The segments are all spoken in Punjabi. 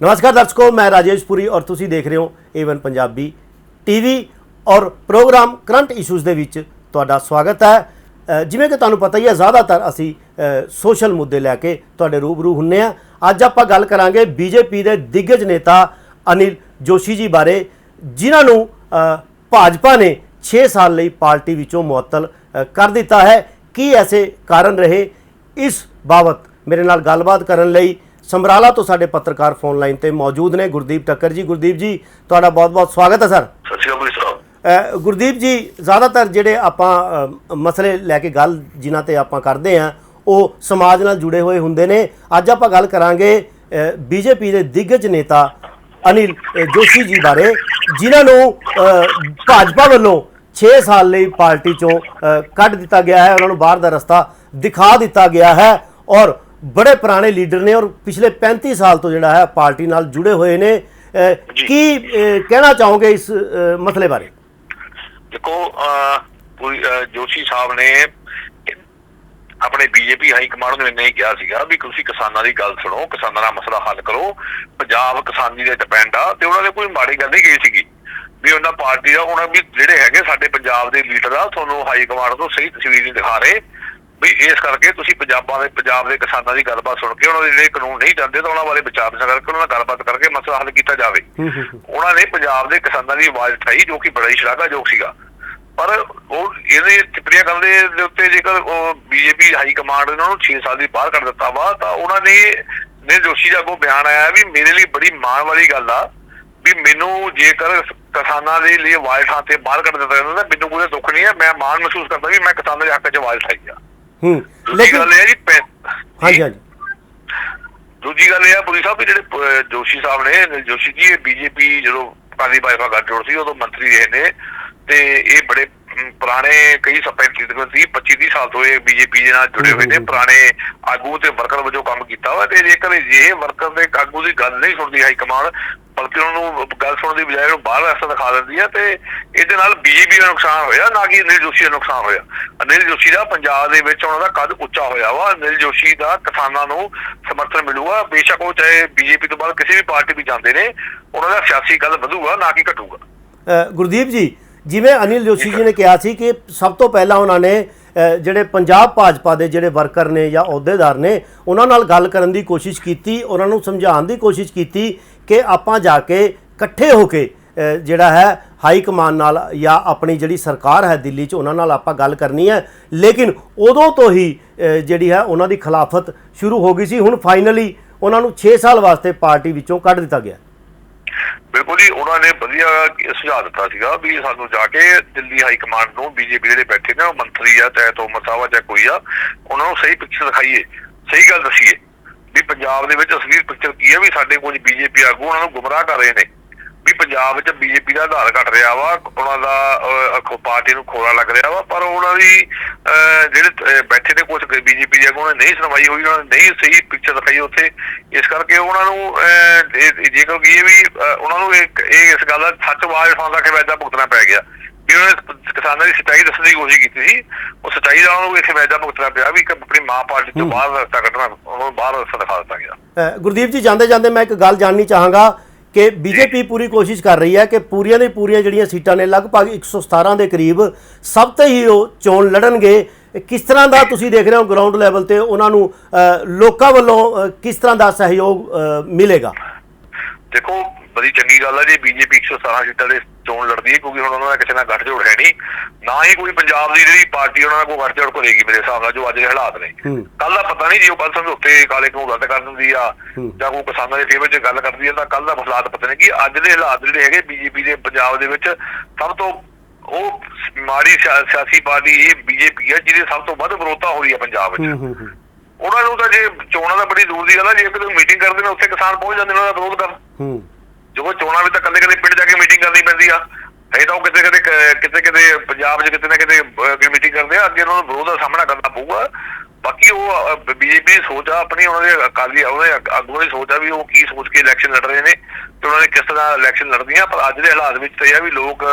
नमस्कार दर्शकों, मैं राजेश पुरी और तुसी देख रहे हो A1 पंजाबी टीवी और प्रोग्राम करंट इशूज़ ਦੇ ਵਿੱਚ ਤੁਹਾਡਾ ਸਵਾਗਤ ਹੈ। ਜਿਵੇਂ ਕਿ ਤੁਹਾਨੂੰ ਪਤਾ ਹੀ ਹੈ, ਜ਼ਿਆਦਾਤਰ ਅਸੀਂ ਸੋਸ਼ਲ ਮੁੱਦੇ ਲੈ ਕੇ ਤੁਹਾਡੇ ਰੂਬਰੂ ਹੁੰਨੇ ਆ। ਅੱਜ ਆਪਾਂ ਗੱਲ ਕਰਾਂਗੇ ਬੀਜੇਪੀ ਦੇ ਦਿੱਗਜ ਨੇਤਾ ਅਨਿਲ ਜੋਸ਼ੀ ਜੀ ਬਾਰੇ, ਜਿਨ੍ਹਾਂ ਨੂੰ ਭਾਜਪਾ ਨੇ 6 ਸਾਲ ਲਈ ਪਾਰਟੀ ਵਿੱਚੋਂ ਮੁਅੱਤਲ ਕਰ ਦਿੱਤਾ ਹੈ। ਕੀ ਐਸੇ ਕਾਰਨ ਰਹੇ, ਇਸ ਬਾਬਤ ਮੇਰੇ ਨਾਲ ਗੱਲਬਾਤ ਕਰਨ ਲਈ ਸਮਰਾਲਾ ਤੋਂ ਸਾਡੇ ਪੱਤਰਕਾਰ ਫੋਨ ਲਾਈਨ ਤੇ ਮੌਜੂਦ ਨੇ ਗੁਰਦੀਪ ਠੱਕਰ ਜੀ। ਗੁਰਦੀਪ ਜੀ, ਤੁਹਾਡਾ ਬਹੁਤ-ਬਹੁਤ ਸਵਾਗਤ ਹੈ ਸਰ। ਸਤਿ ਸ਼੍ਰੀ ਅਕਾਲ ਸਾਹਿਬ। ਗੁਰਦੀਪ ਜੀ, ਜ਼ਿਆਦਾਤਰ ਜਿਹੜੇ ਆਪਾਂ ਮਸਲੇ ਲੈ ਕੇ ਗੱਲ ਜਿਨ੍ਹਾਂ ਤੇ ਆਪਾਂ ਕਰਦੇ ਹਾਂ ਉਹ ਸਮਾਜ ਨਾਲ ਜੁੜੇ ਹੋਏ ਹੁੰਦੇ ਨੇ। ਅੱਜ ਆਪਾਂ ਗੱਲ ਕਰਾਂਗੇ ਬੀਜੇਪੀ ਦੇ ਦਿੱਗਜ ਨੇਤਾ ਅਨਿਲ ਜੋਸ਼ੀ ਜੀ ਬਾਰੇ, ਜਿਨ੍ਹਾਂ ਨੂੰ ਭਾਜਪਾ ਵੱਲੋਂ 6 ਸਾਲ ਲਈ ਪਾਰਟੀ ਚੋਂ ਕੱਢ ਦਿੱਤਾ ਗਿਆ ਹੈ। ਉਹਨਾਂ ਨੂੰ ਬਾਹਰ ਦਾ ਰਸਤਾ ਦਿਖਾ ਦਿੱਤਾ ਗਿਆ ਹੈ ਔਰ बड़े पुराने लीडर ने और पिछले 35 साल तो जोड़ा है पार्टी नाल जुड़े हुए ने। की कहना चाहोगे इस मसले बारे? देखो, जोशी साहब ने अपने बीजेपी हाई कमांड ਨੂੰ ਇੰਨਾ ਹੀ ਕਿਹਾ ਸੀਗਾ ਵੀ ਤੁਸੀਂ ਕਿਸਾਨਾਂ ਦੀ ਗੱਲ ਸੁਣੋ, ਕਿਸਾਨਾਂ ਦਾ ਮਸਲਾ ਹੱਲ ਕਰੋ, ਪੰਜਾਬ ਕਿਸਾਨੀ ਦੇ ਡਿਪੈਂਡ ਆ। ਤੇ ਉਹਨਾਂ ਨੇ ਕੋਈ ਮਾੜੀ ਗੱਲ ਨਹੀਂ ਕਹੀ ਸੀਗੀ ਵੀ ਉਹਨਾਂ ਪਾਰਟੀ ਦਾ ਉਹਨਾਂ ਵੀ ਜਿਹੜੇ ਹੈਗੇ ਸਾਡੇ ਪੰਜਾਬ ਦੇ ਲੀਡਰ ਆ, ਤੁਹਾਨੂੰ ਹਾਈ ਕਮਾਂਡ ਤੋਂ ਸਹੀ ਤਸਵੀਰ ਨਹੀਂ ਦਿਖਾ ਰਹੇ ਵੀ ਇਸ ਕਰਕੇ ਤੁਸੀਂ ਪੰਜਾਬ ਦੇ ਕਿਸਾਨਾਂ ਦੀ ਗੱਲਬਾਤ ਸੁਣ ਕੇ ਉਹਨਾਂ ਦੇ ਜਿਹੜੇ ਕਾਨੂੰਨ ਨਹੀਂ ਜਾਂਦੇ ਤਾਂ ਉਹਨਾਂ ਬਾਰੇ ਵਿਚਾਰ ਕਰਕੇ ਉਹਨਾਂ ਨਾਲ ਗੱਲਬਾਤ ਕਰਕੇ ਮਸਲਾ ਹੱਲ ਕੀਤਾ ਜਾਵੇ। ਉਹਨਾਂ ਨੇ ਪੰਜਾਬ ਦੇ ਕਿਸਾਨਾਂ ਦੀ ਆਵਾਜ਼ ਉਠਾਈ, ਜੋ ਕਿ ਬੜਾ ਹੀ ਸ਼ਲਾਘਾਯੋਗ ਸੀਗਾ। ਪਰ ਉਹ ਇਹਦੇ ਟਿੱਪਣੀਆਂ ਕਰਨ ਦੇ ਉੱਤੇ ਜੇਕਰ ਬੀਜੇਪੀ ਹਾਈ ਕਮਾਂਡ ਨੇ ਉਹਨਾਂ ਨੂੰ 6 ਸਾਲ ਦੀ ਬਾਹਰ ਕੱਢ ਦਿੱਤਾ ਵਾ, ਤਾਂ ਉਹਨਾਂ ਨੇ ਜੋਸ਼ੀ ਦਾ ਅੱਗੋਂ ਬਿਆਨ ਆਇਆ ਵੀ ਮੇਰੇ ਲਈ ਬੜੀ ਮਾਣ ਵਾਲੀ ਗੱਲ ਆ ਵੀ ਮੈਨੂੰ ਜੇਕਰ ਕਿਸਾਨਾਂ ਦੇ ਲਈ ਆਵਾਜ਼ ਉਠਾ ਕੇ ਬਾਹਰ ਕੱਢ ਦਿੱਤਾ ਜਾਂਦਾ ਤਾਂ ਮੈਨੂੰ ਕੋਈ ਦੁੱਖ ਨਹੀਂ ਹੈ। ਮੈਂ ਮਾਣ ਮਹਿਸੂਸ ਕਰਦਾ ਵੀ ਮੈਂ ਕਿਸਾਨਾਂ ਦੇ ਹੱਕ 'ਚ ਆਵਾਜ਼ ਉਠਾਈ ਆ। ਦੂਜੀ ਗੱਲ ਇਹ ਆ ਪੁਰੀ ਸਾਹਿਬ ਵੀ ਜਿਹੜੇ ਜੋਸ਼ੀ ਸਾਹਿਬ ਨੇ, ਜੋਸ਼ੀ ਜੀ ਬੀਜੇਪੀ ਜਦੋਂ ਅਕਾਲੀ ਭਾਜਪਾ ਗੱਠਜੋੜ ਸੀ ਉਦੋਂ ਮੰਤਰੀ ਰਹੇ ਨੇ ਤੇ ਇਹ ਬੜੇ ਪੁਰਾਣੇ ਕਈ 25-30 ਸਾਲ ਤੋਂ ਇਹ ਬੀਜੇਪੀ ਦੇ ਨਾਲ ਜੁੜੇ ਹੋਏ ਨੇ, ਪੁਰਾਣੇ ਆਗੂ ਤੇ ਵਰਕਰ ਵਜੋਂ ਕੰਮ ਕੀਤਾ ਵਾ। ਤੇ ਜੇਕਰ ਇਹ ਵਰਕਰ ਦੇ ਆਗੂ ਦੀ ਗੱਲ ਨਹੀਂ ਸੁਣਦੀ ਹਾਈ ਕਮਾਂਡ, ਬਲਕਿ ਉਹਨੂੰ ਗੱਲ ਸੁਣਨ ਦੀ ਬਜਾਏ ਉਹਨੂੰ ਬਾਹਰ ਰਸਤਾ ਦਿਖਾ ਦਿੰਦੀ ਆ, ਤੇ ਇਹਦੇ ਨਾਲ ਬੀਜੇਪੀ ਦਾ ਨੁਕਸਾਨ ਹੋਇਆ, ਨਾ ਕਿ ਅਨਿਲ ਜੋਸ਼ੀ ਦਾ ਨੁਕਸਾਨ ਹੋਇਆ। ਅਨਿਲ ਜੋਸ਼ੀ ਦਾ ਪੰਜਾਬ ਦੇ ਵਿੱਚ ਉਹਨਾਂ ਦਾ ਕੱਦ ਉੱਚਾ ਹੋਇਆ ਵਾ। ਅਨਿਲ ਜੋਸ਼ੀ ਦਾ ਕਿਸਾਨਾਂ ਨੂੰ ਸਮਰਥਨ ਮਿਲੂਗਾ, ਬੇਸ਼ੱਕ ਉਹ ਚਾਹੇ ਬੀਜੇਪੀ ਤੋਂ ਬਾਅਦ ਕਿਸੇ ਵੀ ਪਾਰਟੀ ਵਿੱਚ ਜਾਂਦੇ ਨੇ, ਉਹਨਾਂ ਦਾ ਸਿਆਸੀ ਕੱਦ ਵਧੂਗਾ, ਨਾ ਕਿ ਘਟੂਗਾ। ਗੁਰਦੀਪ ਜੀ, ਜਿਵੇਂ ਅਨਿਲ ਜੋਸ਼ੀ ਜੀ ਨੇ ਕਿਹਾ ਸੀ ਕਿ ਸਭ ਤੋਂ ਪਹਿਲਾਂ ਉਹਨਾਂ ਨੇ ਜਿਹੜੇ ਪੰਜਾਬ ਭਾਜਪਾ ਦੇ ਜਿਹੜੇ ਵਰਕਰ ਨੇ ਜਾਂ ਅਹੁਦੇਦਾਰ ਨੇ ਉਹਨਾਂ ਨਾਲ ਗੱਲ ਕਰਨ ਦੀ ਕੋਸ਼ਿਸ਼ ਕੀਤੀ, ਉਹਨਾਂ ਨੂੰ ਸਮਝਾਉਣ ਦੀ ਕੋਸ਼ਿਸ਼ ਕੀਤੀ ਕਿ ਆਪਾਂ ਜਾ ਕੇ ਇਕੱਠੇ ਹੋ ਕੇ ਜਿਹੜਾ ਹੈ ਹਾਈ ਕਮਾਨ ਨਾਲ ਜਾਂ ਆਪਣੀ ਜਿਹੜੀ ਸਰਕਾਰ ਹੈ ਦਿੱਲੀ 'ਚ ਉਹਨਾਂ ਨਾਲ ਆਪਾਂ ਗੱਲ ਕਰਨੀ ਹੈ। ਲੇਕਿਨ ਉਦੋਂ ਤੋਂ ਹੀ ਜਿਹੜੀ ਹੈ ਉਹਨਾਂ ਦੀ ਖਿਲਾਫਤ ਸ਼ੁਰੂ ਹੋ ਗਈ ਸੀ। ਹੁਣ ਫਾਈਨਲੀ ਉਹਨਾਂ ਨੂੰ 6 ਸਾਲ ਵਾਸਤੇ ਪਾਰਟੀ ਵਿੱਚੋਂ ਕੱਢ ਦਿੱਤਾ ਗਿਆ। ਬਿਲਕੁਲ ਜੀ, ਉਹਨਾਂ ਨੇ ਵਧੀਆ ਸੁਝਾਅ ਦਿੱਤਾ ਸੀਗਾ ਵੀ ਸਾਨੂੰ ਜਾ ਕੇ ਦਿੱਲੀ ਹਾਈ ਕਮਾਂਡ ਨੂੰ ਬੀਜੇਪੀ ਜਿਹੜੇ ਬੈਠੇ ਨੇ, ਉਹ ਮੰਤਰੀ ਆ ਚਾਹੇ ਤੋਮਰ ਸਾਹਿਬ ਆ ਚਾਹੇ ਕੋਈ ਆ, ਉਹਨਾਂ ਨੂੰ ਸਹੀ ਪਿਕਚਰ ਦਿਖਾਈਏ, ਸਹੀ ਗੱਲ ਦੱਸੀਏ ਵੀ ਪੰਜਾਬ ਦੇ ਵਿੱਚ ਅਸਲੀ ਪਿਕਚਰ ਕੀ ਹੈ। ਵੀ ਸਾਡੇ ਕੁਝ ਬੀਜੇਪੀ ਆਗੂ ਉਹਨਾਂ ਨੂੰ ਗੁੰਮਰਾਹ ਕਰ ਰਹੇ ਨੇ ਵੀ ਪੰਜਾਬ ਵਿੱਚ ਬੀਜੇਪੀ ਦਾ ਆਧਾਰ ਘਟ ਰਿਹਾ ਵਾ, ਉਹਨਾਂ ਦਾ ਪਾਰਟੀ ਨੂੰ ਖੋਰਾ ਲੱਗ ਰਿਹਾ ਵਾ। ਪਰ ਉਹਨਾਂ ਦੀ ਜਿਹੜੇ ਬੈਠੇ ਨੇ ਕੁਝ ਬੀਜੇਪੀ ਦੇ ਆਗੂ, ਉਹਨਾਂ ਨੇ ਨਹੀਂ ਸੁਣਵਾਈ ਹੋਈ, ਉਹਨਾਂ ਨੇ ਨਹੀਂ ਸਹੀ ਪਿਕਚਰ ਦਿਖਾਈ ਉੱਥੇ। ਇਸ ਕਰਕੇ ਉਹਨਾਂ ਨੂੰ ਜੇਕਰ ਕਹੀਏ ਵੀ ਉਹਨਾਂ ਨੂੰ ਇਸ ਗੱਲ ਦਾ ਸੱਚ ਆਵਾਜ਼ ਉਠਾਉਣ ਦਾ ਖਿਆਲ ਭੁਗਤਣਾ ਪੈ ਗਿਆ ਵੀ ਉਹਨਾਂ ਨੇ ਕਿਸਾਨਾਂ ਦੀ ਸੱਚਾਈ ਦੱਸਣ ਦੀ ਕੋਸ਼ਿਸ਼ ਕੀਤੀ ਸੀ। ਉਹ ਸੱਚਾਈ ਦਾ ਉਹਨਾਂ ਨੂੰ ਇਸ ਖਿਆਲ ਭੁਗਤਣਾ ਪਿਆ ਵੀ ਆਪਣੀ ਮਾਂ ਪਾਰਟੀ ਤੋਂ ਬਾਹਰ ਰਸਤਾ ਕੱਢਣਾ, ਉਹਨਾਂ ਨੂੰ ਬਾਹਰ ਰਸਤਾ ਦਿਖਾ ਦਿੱਤਾ ਗਿਆ। ਗੁਰਦੀਪ ਜੀ, ਜਾਂਦੇ ਜਾਂਦੇ ਮੈਂ ਇੱਕ ਗੱਲ ਜਾਣਨੀ ਚਾਹਾਂਗਾ ਕਿ ਬੀਜੇਪੀ ਪੂਰੀ ਕੋਸ਼ਿਸ਼ ਕਰ ਰਹੀ ਹੈ ਕਿ ਪੂਰੀਆਂ ਦੀ ਪੂਰੀਆਂ ਜਿਹੜੀਆਂ ਸੀਟਾਂ ਨੇ ਲਗਭਗ 117 ਦੇ ਕਰੀਬ ਸਭ ਤੇ ਹੀ ਉਹ ਚੋਣ ਲੜਨਗੇ। ਕਿਸ ਤਰ੍ਹਾਂ ਦਾ ਤੁਸੀਂ ਦੇਖ ਰਹੇ ਹੋ ਗਰਾਊਂਡ ਲੈਵਲ ਤੇ ਉਹਨਾਂ ਨੂੰ ਲੋਕਾਂ ਵੱਲੋਂ ਕਿਸ ਤਰ੍ਹਾਂ ਦਾ ਸਹਿਯੋਗ ਮਿਲੇਗਾ? ਦੇਖੋ, ਬੜੀ ਚੰਗੀ ਗੱਲ ਹੈ ਜੀ ਬੀਜੇਪੀ 117 ਸੀਟਾਂ ਦੇ ਚੋਣ ਲੜਦੀ ਹੈ, ਕਿਉਂਕਿ ਹੁਣ ਉਹਨਾਂ ਦਾ ਕਿਸੇ ਨਾਲ ਗੱਠਜੋੜ ਹੈ ਨਹੀਂ, ਨਾ ਹੀ ਕੋਈ ਪੰਜਾਬ ਦੀ ਜਿਹੜੀ ਪਾਰਟੀ ਉਹਨਾਂ ਨਾਲ ਕੋਈ ਗੱਠਜੋੜ ਕਰੇਗੀ ਮੇਰੇ ਹਿਸਾਬ ਨਾਲ, ਜੋ ਅੱਜ ਦੇ ਹਾਲਾਤ ਨੇ। ਕੱਲ ਦਾ ਪਤਾ ਨਹੀਂ ਜੀ, ਉਹ ਕੱਲ ਸਮਝੌਤੇ ਕਾਲੇ ਕਾਨੂੰਨ ਰੱਦ ਕਰ ਦਿੰਦੀ ਆ ਜਾਂ ਕੋਈ ਕਿਸਾਨਾਂ ਦੇ ਫੇਵਰ 'ਚ ਗੱਲ ਕਰਦੀ ਆ, ਤਾਂ ਕੱਲ ਦਾ ਹਾਲਾਤ ਪਤਾ ਨਹੀਂ। ਕਿ ਅੱਜ ਦੇ ਹਾਲਾਤ ਜਿਹੜੇ ਹੈਗੇ ਬੀਜੇਪੀ ਦੇ ਪੰਜਾਬ ਦੇ ਵਿੱਚ, ਸਭ ਤੋਂ ਉਹ ਮਾੜੀ ਸਿਆਸੀ ਪਾਰਟੀ ਇਹ ਬੀਜੇਪੀ ਹੈ ਜਿਹਦੀ ਸਭ ਤੋਂ ਵੱਧ ਵਿਰੋਧਤਾ ਹੋ ਰਹੀ ਹੈ ਪੰਜਾਬ ਵਿੱਚ। ਉਹਨਾਂ ਨੂੰ ਤਾਂ ਜੇ ਚੋਣਾਂ ਦਾ ਬੜੀ ਦੂਰ ਦੀ ਗੱਲ ਹੈ, ਜੇ ਕਿਤੇ ਮੀਟਿੰਗ ਕਰਦੇ ਨੇ ਉੱਥੇ ਕਿਸਾਨ ਪਹੁੰਚ ਜਾਂਦੇ ਨੇ ਉਹਨਾਂ ਦਾ ਵਿਰੋਧ ਕਰਨ। ਜੋ ਚੋਣਾਂ ਵਿੱਚ ਤਾਂ ਕਦੇ ਪਿੰਡ ਜਾ ਕੇ ਮੀਟਿੰਗ ਕਰਨੀ ਪੈਂਦੀ ਆ, ਇਹ ਤਾਂ ਉਹ ਕਿਤੇ ਪੰਜਾਬ 'ਚ ਕਿਤੇ ਨਾ ਕਿਤੇ ਮੀਟਿੰਗ ਕਰਦੇ ਆ, ਅੱਗੇ ਉਹਨਾਂ ਨੂੰ ਵਿਰੋਧ ਦਾ ਸਾਹਮਣਾ ਕਰਨਾ ਪਊਗਾ। ਬਾਕੀ ਉਹ ਬੀਜੇਪੀ ਦੀ ਸੋਚ ਆ ਆਪਣੀ, ਉਹਨਾਂ ਦੇ ਅਕਾਲੀ ਉਹਨਾਂ ਦੇ ਆਗੂਆਂ ਦੀ ਸੋਚ ਆ ਵੀ ਉਹ ਕੀ ਸੋਚ ਕੇ ਇਲੈਕਸ਼ਨ ਲੜ ਰਹੇ ਨੇ ਤੇ ਉਹਨਾਂ ਨੇ ਕਿਸ ਤਰ੍ਹਾਂ ਇਲੈਕਸ਼ਨ ਲੜਦੀਆਂ। ਪਰ ਅੱਜ ਦੇ ਹਾਲਾਤ ਵਿੱਚ ਤਾਂ ਇਹ ਆ ਵੀ ਲੋਕ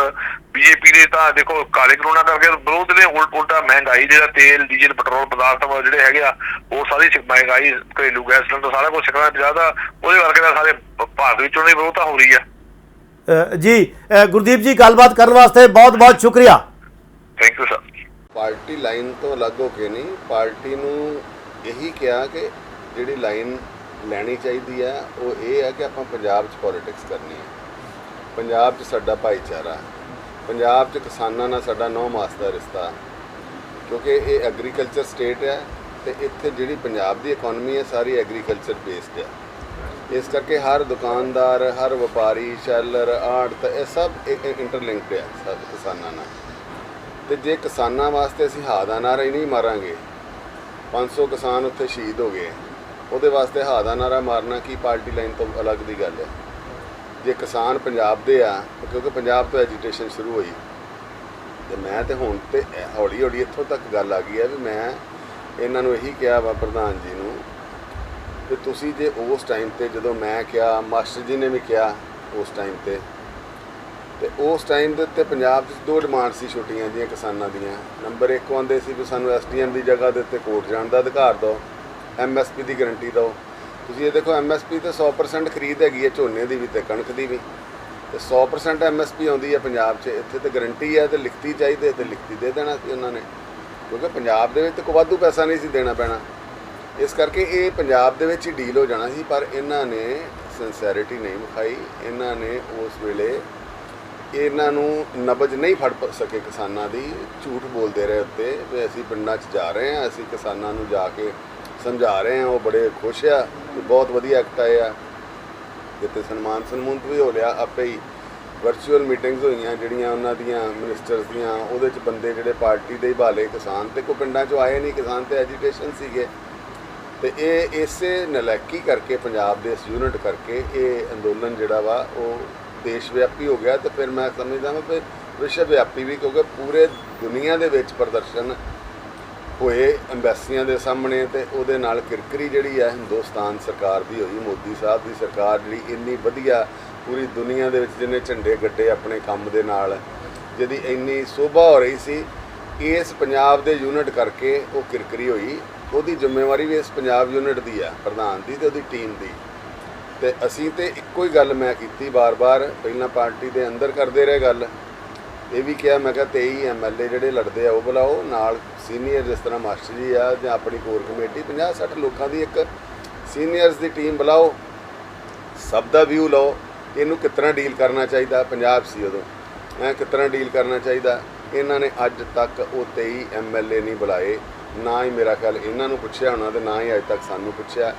ਬੀਜੇਪੀ ਦੇ ਤਾਂ ਦੇਖੋ ਕਾਲੇ ਕਾਨੂੰਨਾਂ ਕਰਕੇ ਵਿਰੋਧ ਨੇ, ਉਲਟਾ ਮਹਿੰਗਾਈ ਜਿਹੜਾ ਤੇਲ ਡੀਜ਼ਲ ਪੈਟਰੋਲ ਪਦਾਰਥ ਜਿਹੜੇ ਹੈਗੇ ਆ ਉਹ ਸਾਰੀ ਮਹਿੰਗਾਈ, ਘਰੇਲੂ ਗੈਸ ਸਿਲੰਡਰ ਸਾਰਾ ਕੁਝ ਸਿੱਖਣਾ ਜ਼ਿਆਦਾ, ਉਹਦੇ ਕਰਕੇ ਤਾਂ ਸਾਰੇ ਭਾਰਤ ਵਿੱਚ ਉਹਨਾਂ ਦੀ ਵਿਰੋਧਤਾ ਹੋ ਰਹੀ ਆ। ਜੀ ਗੁਰਦੀਪ ਜੀ, ਗੱਲਬਾਤ ਕਰਨ ਵਾਸਤੇ ਬਹੁਤ ਬਹੁਤ ਸ਼ੁਕਰੀਆ। Thank you sir. Party line ਤੋਂ ਅਲੱਗ ਹੋ ਕੇ ਨਹੀਂ, ਪਾਰਟੀ ਨੂੰ ਇਹੀ ਕਿਹਾ ਕਿ ਜਿਹੜੀ ਲਾਈਨ ਲੈਣੀ ਚਾਹੀਦੀ ਹੈ ਉਹ ਇਹ ਹੈ ਕਿ ਆਪਾਂ ਪੰਜਾਬ 'ਚ ਪੋਲੀਟਿਕਸ ਕਰਨੀ ਹੈ। ਪੰਜਾਬ 'ਚ ਸਾਡਾ ਭਾਈਚਾਰਾ, ਪੰਜਾਬ 'ਚ ਕਿਸਾਨਾਂ ਨਾਲ ਸਾਡਾ 9 ਮਾਸ ਦਾ ਰਿਸ਼ਤਾ, ਕਿਉਂਕਿ ਇਹ ਐਗਰੀਕਲਚਰ ਸਟੇਟ ਹੈ ਤੇ ਇੱਥੇ ਜਿਹੜੀ ਪੰਜਾਬ ਦੀ ਇਕਨੋਮੀ ਹੈ ਸਾਰੀ ਐਗਰੀਕਲਚਰ ਬੇਸਡ ਹੈ। ਇਸ ਕਰਕੇ ਹਰ ਦੁਕਾਨਦਾਰ, ਹਰ ਵਪਾਰੀ, ਸ਼ੈਲਰ, ਆੜਤ, ਇਹ ਸਭ ਇੰਟਰਲਿੰਕਡ ਹੈ ਸਭ ਕਿਸਾਨਾਂ ਨਾਲ। ਤੇ ਜੇ ਕਿਸਾਨਾਂ ਵਾਸਤੇ ਅਸੀਂ ਹਾ ਦਾ ਨਾਰਾ ਹੀ ਨਹੀਂ ਮਾਰਾਂਗੇ, 500 ਕਿਸਾਨ ਉੱਥੇ ਸ਼ਹੀਦ ਹੋ ਗਏ, ਉਹਦੇ ਵਾਸਤੇ ਹਾ ਦਾ ਨਾਰਾ ਮਾਰਨਾ ਕੀ ਪਾਰਟੀ ਲਾਈਨ ਤੋਂ ਅਲੱਗ ਦੀ ਗੱਲ ਹੈ। ਜੇ ਕਿਸਾਨ ਪੰਜਾਬ ਦੇ ਆ, ਕਿਉਂਕਿ ਪੰਜਾਬ ਤੋਂ ਐਜੀਟੇਸ਼ਨ ਸ਼ੁਰੂ ਹੋਈ ਤੇ ਮੈਂ ਤੇ ਹੁਣ ਤੇ ਹੌਲੀ ਹੌਲੀ ਇੱਥੋਂ ਤੱਕ ਗੱਲ ਆ ਗਈ ਹੈ ਵੀ ਮੈਂ ਇਹਨਾਂ ਨੂੰ ਇਹੀ ਕਿਹਾ ਵਾ ਪ੍ਰਧਾਨ ਜੀ ਨੂੰ ਕਿ ਤੁਸੀਂ ਜੇ ਉਸ ਟਾਈਮ ਤੇ ਜਦੋਂ ਮੈਂ ਕਿਹਾ, ਮਾਸਟਰ ਜੀ ਨੇ ਵੀ ਕਿਹਾ ਉਸ ਟਾਈਮ ਤੇ ਉਸ ਟਾਈਮ ਦੇ ਉੱਤੇ ਪੰਜਾਬ 'ਚ 2 ਡਿਮਾਂਡ ਸੀ ਛੋਟੀਆਂ ਜਿਹੀਆਂ ਕਿਸਾਨਾਂ ਦੀਆਂ। ਨੰਬਰ 1 ਆਉਂਦੇ ਸੀ ਵੀ ਸਾਨੂੰ SDM ਦੀ ਜਗ੍ਹਾ ਦੇ ਉੱਤੇ ਕੋਰਟ ਜਾਣ ਦਾ ਅਧਿਕਾਰ ਦਿਓ, MSP ਦੀ ਗਰੰਟੀ ਦਿਓ। ਤੁਸੀਂ ਇਹ ਦੇਖੋ MSP ਤੇ 100% ਖਰੀਦ ਹੈਗੀ ਹੈ ਝੋਨੇ ਦੀ ਵੀ ਤੇ ਕਣਕ ਦੀ ਵੀ, ਤੇ 100% MSP ਆਉਂਦੀ ਹੈ ਪੰਜਾਬ 'ਚ। ਇੱਥੇ ਤੇ ਗਰੰਟੀ ਹੈ ਤੇ ਲਿਖਤੀ ਚਾਹੀਦੇ ਤੇ ਲਿਖਤੀ ਦੇ ਦੇਣਾ ਸੀ ਉਹਨਾਂ ਨੇ, ਕਿਉਂਕਿ ਪੰਜਾਬ ਦੇ ਵਿੱਚ ਕੋਈ ਵਾਧੂ ਪੈਸਾ ਨਹੀਂ ਸੀ ਦੇਣਾ ਪੈਣਾ। ਇਸ ਕਰਕੇ ਇਹ ਪੰਜਾਬ ਦੇ ਵਿੱਚ ਹੀ ਡੀਲ ਹੋ ਜਾਣਾ ਸੀ, ਪਰ ਇਹਨਾਂ ਨੇ ਸਿੰਸੈਰਿਟੀ ਨਹੀਂ ਵਿਖਾਈ। ਇਹਨਾਂ ਨੇ ਉਸ ਵੇਲੇ ਇਹਨਾਂ ਨੂੰ ਨਬਜ ਨਹੀਂ ਫੜ ਸਕੇ ਕਿਸਾਨਾਂ ਦੀ, ਝੂਠ ਬੋਲਦੇ ਰਹੇ ਉੱਤੇ ਵੀ ਅਸੀਂ ਪਿੰਡਾਂ 'ਚ ਜਾ ਰਹੇ ਹਾਂ, ਅਸੀਂ ਕਿਸਾਨਾਂ ਨੂੰ ਜਾ ਕੇ ਸਮਝਾ ਰਹੇ ਹਾਂ। ਉਹ ਬੜੇ ਖੁਸ਼ ਆ ਕਿ ਬਹੁਤ ਵਧੀਆ ਐਕਟ ਆਇਆ, ਜਿੱਥੇ ਸਨਮਾਨਤ ਵੀ ਹੋ ਲਿਆ। ਆਪੇ ਹੀ ਵਰਚੁਅਲ ਮੀਟਿੰਗਸ ਹੋਈਆਂ ਜਿਹੜੀਆਂ ਉਹਨਾਂ ਦੀਆਂ ਮਿਨਿਸਟਰਸ ਦੀਆਂ, ਉਹਦੇ 'ਚ ਬੰਦੇ ਜਿਹੜੇ ਪਾਰਟੀ ਦੇ ਹੀ ਭਾਲੇ, ਕਿਸਾਨ ਤੇ ਕੋਈ ਪਿੰਡਾਂ 'ਚੋਂ ਆਏ ਨਹੀਂ, ਕਿਸਾਨ ਤੇ ਐਜੀਟੇਸ਼ਨ ਸੀਗੇ। ਤੇ ਇਹ ਇਸੇ ਨਲਾਇਕੀ ਕਰਕੇ, ਪੰਜਾਬ ਦੇ ਇਸ ਯੂਨਿਟ ਕਰਕੇ ਇਹ ਅੰਦੋਲਨ ਜਿਹੜਾ ਵਾ ਉਹ ਦੇਸ਼ ਵਿਆਪੀ ਹੋ ਗਿਆ। ਤੇ ਫਿਰ ਮੈਂ ਸਮਝਦਾ ਹਾਂ ਕਿ ਵਿਸ਼ਵ ਵਿਆਪੀ ਵੀ, ਕਿਉਂਕਿ ਪੂਰੇ ਦੁਨੀਆ ਦੇ ਵਿੱਚ ਪ੍ਰਦਰਸ਼ਨ ਹੋਏ ਅੰਬੈਸੀਆਂ ਦੇ ਸਾਹਮਣੇ, ਤੇ ਉਹਦੇ ਨਾਲ ਕਿਰਕਰੀ ਜਿਹੜੀ ਹੈ ਹਿੰਦੁਸਤਾਨ ਸਰਕਾਰ ਦੀ ਹੋਈ, ਮੋਦੀ ਸਾਹਿਬ ਦੀ ਸਰਕਾਰ ਜਿਹੜੀ ਇੰਨੀ ਵਧੀਆ ਪੂਰੀ ਦੁਨੀਆ ਦੇ ਵਿੱਚ ਜਿਹਨੇ ਝੰਡੇ ਗੱਡੇ ਆਪਣੇ ਕੰਮ ਦੇ ਨਾਲ, ਜਿਹਦੀ ਇੰਨੀ ਸ਼ੋਭਾ ਹੋ ਰਹੀ ਸੀ, ਇਸ ਪੰਜਾਬ ਦੇ ਯੂਨਿਟ ਕਰਕੇ ਉਹ ਕਿਰਕਰੀ ਹੋਈ। ਉਹਦੀ ਜ਼ਿੰਮੇਵਾਰੀ ਵੀ ਇਸ ਪੰਜਾਬ ਯੂਨਿਟ ਦੀ ਆ, ਪ੍ਰਧਾਨ ਦੀ ਤੇ ਉਹਦੀ ਟੀਮ ਦੀ। ਤੇ ਅਸੀਂ ਤੇ ਇੱਕੋ ਹੀ ਗੱਲ ਮੈਂ ਕੀਤੀ ਬਾਰ-ਬਾਰ, ਪਹਿਲਾਂ ਪਾਰਟੀ ਦੇ ਅੰਦਰ ਕਰਦੇ ਰਹੇ ਗੱਲ, ਇਹ ਵੀ ਕਿਹਾ ਮੈਂ ਕਿਹਾ 23 MLA ਜਿਹੜੇ ਲੜਦੇ ਆ ਉਹ ਬੁਲਾਓ, ਨਾਲ ਸੀਨੀਅਰ ਜਿਸ ਤਰ੍ਹਾਂ ਮਾਸਟਰ ਜੀ ਆ ਜਾਂ ਆਪਣੀ ਕੋਰ ਕਮੇਟੀ 50-60 ਲੋਕਾਂ ਦੀ ਇੱਕ ਸੀਨੀਅਰਸ ਦੀ ਟੀਮ ਬੁਲਾਓ, ਸਭ ਦਾ ਵਿਊ ਲਓ, ਇਹਨੂੰ ਕਿਸ ਤਰ੍ਹਾਂ ਡੀਲ ਕਰਨਾ ਚਾਹੀਦਾ। ਪੰਜਾਬ ਸੀ ਉਦੋਂ, ਕਿਸ ਤਰ੍ਹਾਂ ਡੀਲ ਕਰਨਾ ਚਾਹੀਦਾ। ਇਹਨਾਂ ਨੇ ਅੱਜ ਤੱਕ ਉਹ 23 MLA ਨਹੀਂ ਬੁਲਾਏ, ਨਾ ਹੀ ਮੇਰਾ ਖਿਆਲ ਇਹਨਾਂ ਨੂੰ ਪੁੱਛਿਆ ਹੋਣਾ ਤੇ ਨਾ ਹੀ ਅੱਜ ਤੱਕ ਸਾਨੂੰ ਪੁੱਛਿਆ।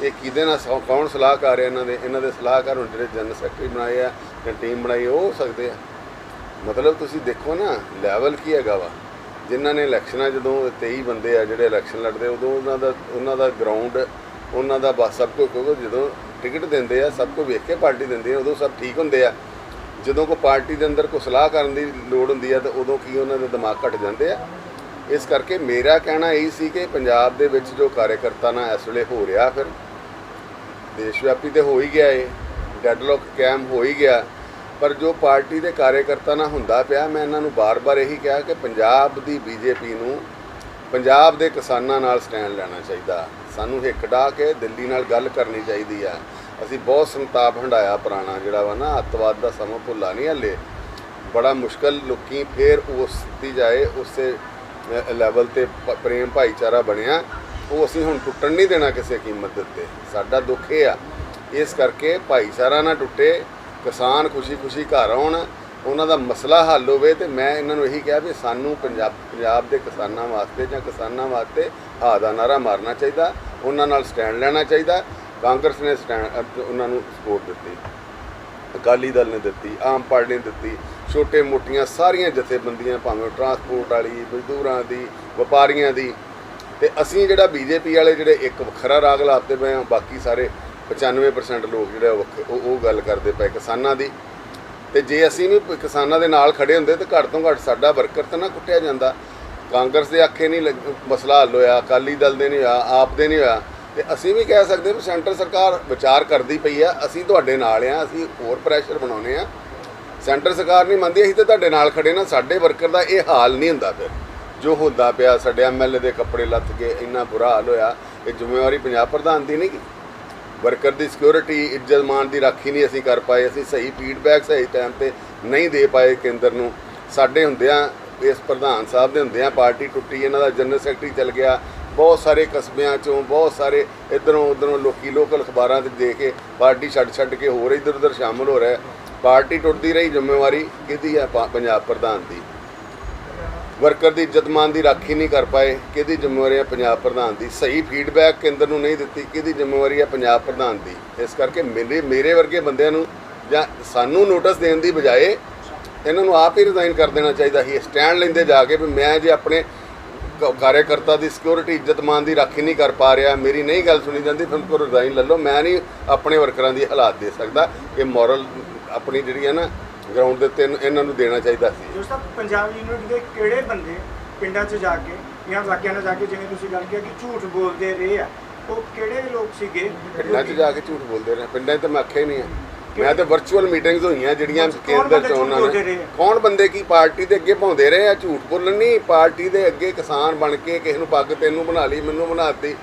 ਇਹ ਕਿਹਦੇ ਨਾਲ ਕੌਣ ਸਲਾਹਕਾਰ ਹੈ ਇਹਨਾਂ ਦੇ ਸਲਾਹਕਾਰ ਹੁਣ ਜਿਹੜੇ ਜਨਰਲ ਸੈਕਟਰੀ ਬਣਾਏ ਆ ਜਾਂ ਟੀਮ ਬਣਾਈ ਉਹ ਹੋ ਸਕਦੇ ਆ। ਮਤਲਬ ਤੁਸੀਂ ਦੇਖੋ ਨਾ ਲੈਵਲ ਕੀ ਹੈਗਾ ਵਾ। ਜਿਨ੍ਹਾਂ ਨੇ ਇਲੈਕਸ਼ਨਾਂ, ਜਦੋਂ 23 ਬੰਦੇ ਆ ਜਿਹੜੇ ਇਲੈਕਸ਼ਨ ਲੜਦੇ, ਉਦੋਂ ਉਹਨਾਂ ਦਾ ਗਰਾਊਂਡ, ਉਹਨਾਂ ਦਾ ਬਸ ਸਭ ਕੁਝ, ਕਿਉਂਕਿ ਜਦੋਂ ਟਿਕਟ ਦਿੰਦੇ ਆ ਸਭ ਕੁਝ ਵੇਖ ਕੇ ਪਾਰਟੀ ਦਿੰਦੇ ਆ, ਉਦੋਂ ਸਭ ਠੀਕ ਹੁੰਦੇ ਆ। ਜਦੋਂ ਕੋਈ ਪਾਰਟੀ ਦੇ ਅੰਦਰ ਕੋਈ ਸਲਾਹ ਕਰਨ ਦੀ ਲੋੜ ਹੁੰਦੀ ਆ ਤਾਂ ਉਦੋਂ ਕੀ ਉਹਨਾਂ ਦੇ ਦਿਮਾਗ ਘਟ ਜਾਂਦੇ ਆ। ਇਸ ਕਰਕੇ ਮੇਰਾ ਕਹਿਣਾ ਇਹੀ ਸੀ ਕਿ ਪੰਜਾਬ ਦੇ ਵਿੱਚ ਜੋ ਕਾਰਜਕਰਤਾ ਨਾਲ ਇਸ ਵੇਲੇ ਹੋ ਰਿਹਾ, ਫਿਰ ਦੇਸ਼ ਵਿਆਪੀ ਤੇ ਹੋ ਹੀ ਗਿਆ, ਇਹ ਡੈਡਲੌਕ ਕਾਇਮ ਹੋ ਹੀ ਗਿਆ, ਪਰ ਜੋ ਪਾਰਟੀ ਦੇ ਕਾਰਜਕਰਤਾ ਨਾਲ ਹੁੰਦਾ ਪਿਆ, ਮੈਂ ਇਹਨਾਂ ਨੂੰ ਬਾਰ-ਬਾਰ ਇਹੀ ਕਿਹਾ ਕਿ ਪੰਜਾਬ ਦੀ BJP ਨੂੰ ਪੰਜਾਬ ਦੇ ਕਿਸਾਨਾਂ ਨਾਲ ਸਟੈਂਡ ਲੈਣਾ ਚਾਹੀਦਾ। ਸਾਨੂੰ ਹਿੱਕ ਢਾਹ ਕੇ ਦਿੱਲੀ ਨਾਲ ਗੱਲ ਕਰਨੀ ਚਾਹੀਦੀ ਆ। ਅਸੀਂ ਬਹੁਤ ਸੰਤਾਪ ਹੰਡਾਇਆ ਪੁਰਾਣਾ ਜਿਹੜਾ ਵਾ ਨਾ, ਅੱਤਵਾਦ ਦਾ ਸਮਾਂ ਭੁੱਲਾ ਨਹੀਂ ਹਲੇ, ਬੜਾ ਮੁਸ਼ਕਲ ਲੋਕੀ ਫੇਰ ਉਸ ਦੀ ਜਾਏ ਉਸੇ ਲੈਵਲ ਤੇ ਪ੍ਰੇਮ ਭਾਈਚਾਰਾ ਬਣਿਆ, ਉਹ ਅਸੀਂ ਹੁਣ ਟੁੱਟਣ ਨਹੀਂ ਦੇਣਾ ਕਿਸੇ ਕੀਮਤ ਦੇ ਉੱਤੇ। ਸਾਡਾ ਦੁੱਖ ਇਹ ਆ, ਇਸ ਕਰਕੇ ਭਾਈਚਾਰਾ ਨਾ ਟੁੱਟੇ, ਕਿਸਾਨ ਖੁਸ਼ੀ ਘਰ ਆਉਣ, ਉਹਨਾਂ ਦਾ ਮਸਲਾ ਹੱਲ ਹੋਵੇ। ਤੇ ਮੈਂ ਇਹਨਾਂ ਨੂੰ ਇਹੀ ਕਿਹਾ ਵੀ ਸਾਨੂੰ ਪੰਜਾਬ ਦੇ ਕਿਸਾਨਾਂ ਵਾਸਤੇ ਜਾਂ ਕਿਸਾਨਾਂ ਵਾਸਤੇ ਹਾ ਦਾ ਨਾਰਾ ਮਾਰਨਾ ਚਾਹੀਦਾ, ਉਹਨਾਂ ਨਾਲ ਸਟੈਂਡ ਲੈਣਾ ਚਾਹੀਦਾ। ਕਾਂਗਰਸ ਨੇ ਉਹਨਾਂ ਨੂੰ ਸਪੋਰਟ ਦਿੱਤੀ, ਅਕਾਲੀ ਦਲ ਨੇ ਦਿੱਤੀ, ਆਮ ਪਾਰਟੀ ਨੇ ਦਿੱਤੀ, ਛੋਟੇ ਮੋਟੀਆਂ ਸਾਰੀਆਂ ਜਥੇਬੰਦੀਆਂ, ਭਾਵੇਂ ਟਰਾਂਸਪੋਰਟ ਵਾਲੀ, ਮਜ਼ਦੂਰਾਂ ਦੀ, ਵਪਾਰੀਆਂ ਦੀ। ਤੇ ਅਸੀਂ ਜਿਹੜਾ BJP ਵਾਲੇ ਜਿਹੜੇ ਇੱਕ ਵੱਖਰਾ ਰਾਗ ਲਾਤੇ ਪਏ ਹਾਂ, ਬਾਕੀ ਸਾਰੇ 95% ਲੋਕ ਜਿਹੜੇ ਉਹ ਗੱਲ ਕਰਦੇ ਪਏ ਕਿਸਾਨਾਂ ਦੀ। ਤੇ ਜੇ ਅਸੀਂ ਵੀ ਕਿਸਾਨਾਂ ਦੇ ਨਾਲ ਖੜੇ ਹੁੰਦੇ ਤਾਂ ਘੱਟ ਤੋਂ ਘੱਟ ਸਾਡਾ ਵਰਕਰ ਤਾਂ ਨਾ ਕੁੱਟਿਆ ਜਾਂਦਾ। ਕਾਂਗਰਸ ਦੇ ਆਖੇ ਨਹੀਂ ਮਸਲਾ ਹੱਲ ਹੋਇਆ, ਅਕਾਲੀ ਦਲ ਦੇ ਨਹੀਂ ਹੋਇਆ, ਆਪ ਦੇ ਨਹੀਂ ਹੋਇਆ, ਤੇ ਅਸੀਂ ਵੀ ਕਹਿ ਸਕਦੇ ਵੀ ਸੈਂਟਰ ਸਰਕਾਰ ਵਿਚਾਰ ਕਰਦੀ ਪਈ ਆ, ਅਸੀਂ ਤੁਹਾਡੇ ਨਾਲ ਆ, ਅਸੀਂ ਹੋਰ ਪ੍ਰੈਸ਼ਰ ਬਣਾਉਨੇ ਆ। ਸੈਂਟਰ ਸਰਕਾਰ ਨਹੀਂ ਮੰਨਦੀ, ਅਸੀਂ ਤਾਂ ਤੁਹਾਡੇ ਨਾਲ ਖੜੇ ਨਾ। ਸਾਡੇ ਵਰਕਰ ਦਾ ਇਹ ਹਾਲ ਨਹੀਂ ਹੁੰਦਾ ਫਿਰ ਜੋ ਹੁੰਦਾ ਪਿਆ। ਸਾਡੇ ਐਮਐਲਏ ਦੇ ਕੱਪੜੇ ਲੱਥ ਕੇ ਇੰਨਾ ਬੁਰਾ ਹਾਲ ਹੋਇਆ। ਇਹ ਜ਼ਿੰਮੇਵਾਰੀ ਪੰਜਾਬ ਪ੍ਰਧਾਨ ਦੀ ਨਹੀਂ ਗੀ। ਵਰਕਰ ਦੀ ਸਿਕਿਉਰਿਟੀ, ਇੱਜ਼ਤ ਮਾਨ ਦੀ ਰਾਖੀ ਨਹੀਂ ਅਸੀਂ ਕਰ ਪਾਏ। ਅਸੀਂ ਸਹੀ ਫੀਡਬੈਕ ਸਹੀ ਟਾਈਮ ਤੇ ਨਹੀਂ ਦੇ ਪਾਏ ਕੇਂਦਰ ਨੂੰ। ਸਾਡੇ ਹੁੰਦਿਆਂ, ਇਸ ਪ੍ਰਧਾਨ ਸਾਹਿਬ ਦੇ ਹੁੰਦਿਆਂ ਪਾਰਟੀ ਟੁੱਟੀ, ਇਹਨਾਂ ਦਾ ਜਨਰਲ ਸੈਕਟਰੀ ਚਲ ਗਿਆ। ਬਹੁਤ ਸਾਰੇ ਕਸਬਿਆਂ ਚੋਂ ਬਹੁਤ ਸਾਰੇ ਇੱਧਰੋਂ ਉੱਧਰੋਂ ਲੋਕੀ ਲੋਕਲ ਅਖਬਾਰਾਂ 'ਤੇ ਦੇ ਕੇ ਪਾਰਟੀ ਛੱਡ ਕੇ ਹੋਰ ਇੱਧਰ ਉੱਧਰ ਸ਼ਾਮਲ ਹੋ ਰਿਹਾ। ਪਾਰਟੀ ਟੁੱਟਦੀ ਰਹੀ, ਜ਼ਿੰਮੇਵਾਰੀ ਕਿਹਦੀ ਹੈ? ਪੰਜਾਬ ਪ੍ਰਧਾਨ ਦੀ। ਵਰਕਰ ਦੀ ਇੱਜ਼ਤ ਮਾਨ ਦੀ ਰਾਖੀ ਨਹੀਂ ਕਰ ਪਾਏ, ਕਿਹਦੀ ਜ਼ਿੰਮੇਵਾਰੀ ਹੈ? ਪੰਜਾਬ ਪ੍ਰਧਾਨ ਦੀ। ਸਹੀ ਫੀਡਬੈਕ ਕੇਂਦਰ ਨੂੰ ਨਹੀਂ ਦਿੱਤੀ, ਕਿਹਦੀ ਜ਼ਿੰਮੇਵਾਰੀ ਹੈ? ਪੰਜਾਬ ਪ੍ਰਧਾਨ ਦੀ। ਇਸ ਕਰਕੇ ਮੇਰੇ ਵਰਗੇ ਬੰਦਿਆਂ ਨੂੰ ਜਾਂ ਸਾਨੂੰ ਨੋਟਿਸ ਦੇਣ ਦੀ ਬਜਾਏ ਇਹਨਾਂ ਨੂੰ ਆਪ ਹੀ ਰਿਜ਼ਾਈਨ ਕਰ ਦੇਣਾ ਚਾਹੀਦਾ ਸੀ। ਸਟੈਂਡ ਲੈਂਦੇ ਜਾ ਕੇ ਵੀ ਮੈਂ ਜੇ ਆਪਣੇ ਕਾਰਜਕਰਤਾ ਦੀ ਸਿਕਿਉਰਿਟੀ, ਇੱਜ਼ਤ ਮਾਨ ਦੀ ਰਾਖੀ ਨਹੀਂ ਕਰ ਪਾ ਰਿਹਾ, ਮੇਰੀ ਨਹੀਂ ਗੱਲ ਸੁਣੀ ਜਾਂਦੀ, ਫਿਰ ਕੋਲ ਰਿਜ਼ਾਈਨ ਲੈ ਲਓ। ਮੈਂ ਨਹੀਂ ਆਪਣੇ ਵਰਕਰਾਂ ਦੀ ਹਾਲਾਤ ਦੇ ਸਕਦਾ। ਇਹ ਮੋਰਲ ਆਪਣੀ ਜਿਹੜੀ ਹੈ ਨਾ ਗਰਾਊਂਡ ਦੇ ਉੱਤੇ ਇਹਨਾਂ ਨੂੰ ਦੇਣਾ ਚਾਹੀਦਾ ਸੀ। ਜੋ ਸਭ ਪੰਜਾਬ ਯੂਨਿਟ ਦੇ ਕਿਹੜੇ ਬੰਦੇ ਪਿੰਡਾਂ 'ਚ ਜਾ ਕੇ ਜਾਂ ਇਲਾਕਿਆਂ 'ਚ ਜਾ ਕੇ, ਜਿਵੇਂ ਤੁਸੀਂ ਗੱਲ ਕੀਤੀ ਕਿ ਝੂਠ ਬੋਲਦੇ ਰਹੇ ਆ, ਉਹ ਕਿਹੜੇ ਲੋਕ ਸੀਗੇ? ਪਿੰਡਾਂ 'ਚ ਜਾ ਕੇ ਝੂਠ ਬੋਲਦੇ ਰਹੇ? ਪਿੰਡਾਂ 'ਚ ਤਾਂ ਮੈਂ ਆਖਿਆ ਹੀ ਨਹੀਂ ਹੈ। ਮੈਂ ਤਾਂ ਵਰਚੁਅਲ ਮੀਟਿੰਗਸ ਹੋਈਆਂ ਜਿਹੜੀਆਂ ਕੇਂਦਰ 'ਚ ਉਹਨਾਂ ਨੇ। ਕੌਣ ਬੰਦੇ ਕੀ ਪਾਰਟੀ ਦੇ ਅੱਗੇ ਪਾਉਂਦੇ ਰਹੇ ਆ ਝੂਠ ਬੋਲਣ? ਨਹੀਂ, ਪਾਰਟੀ ਦੇ ਅੱਗੇ ਕਿਸਾਨ ਬਣ ਕੇ ਕਿਸੇ ਨੂੰ ਪੱਗ ਤੈਨੂੰ ਬਣਾ ਲਈ, ਮੈਨੂੰ ਬਣਾਤੀ,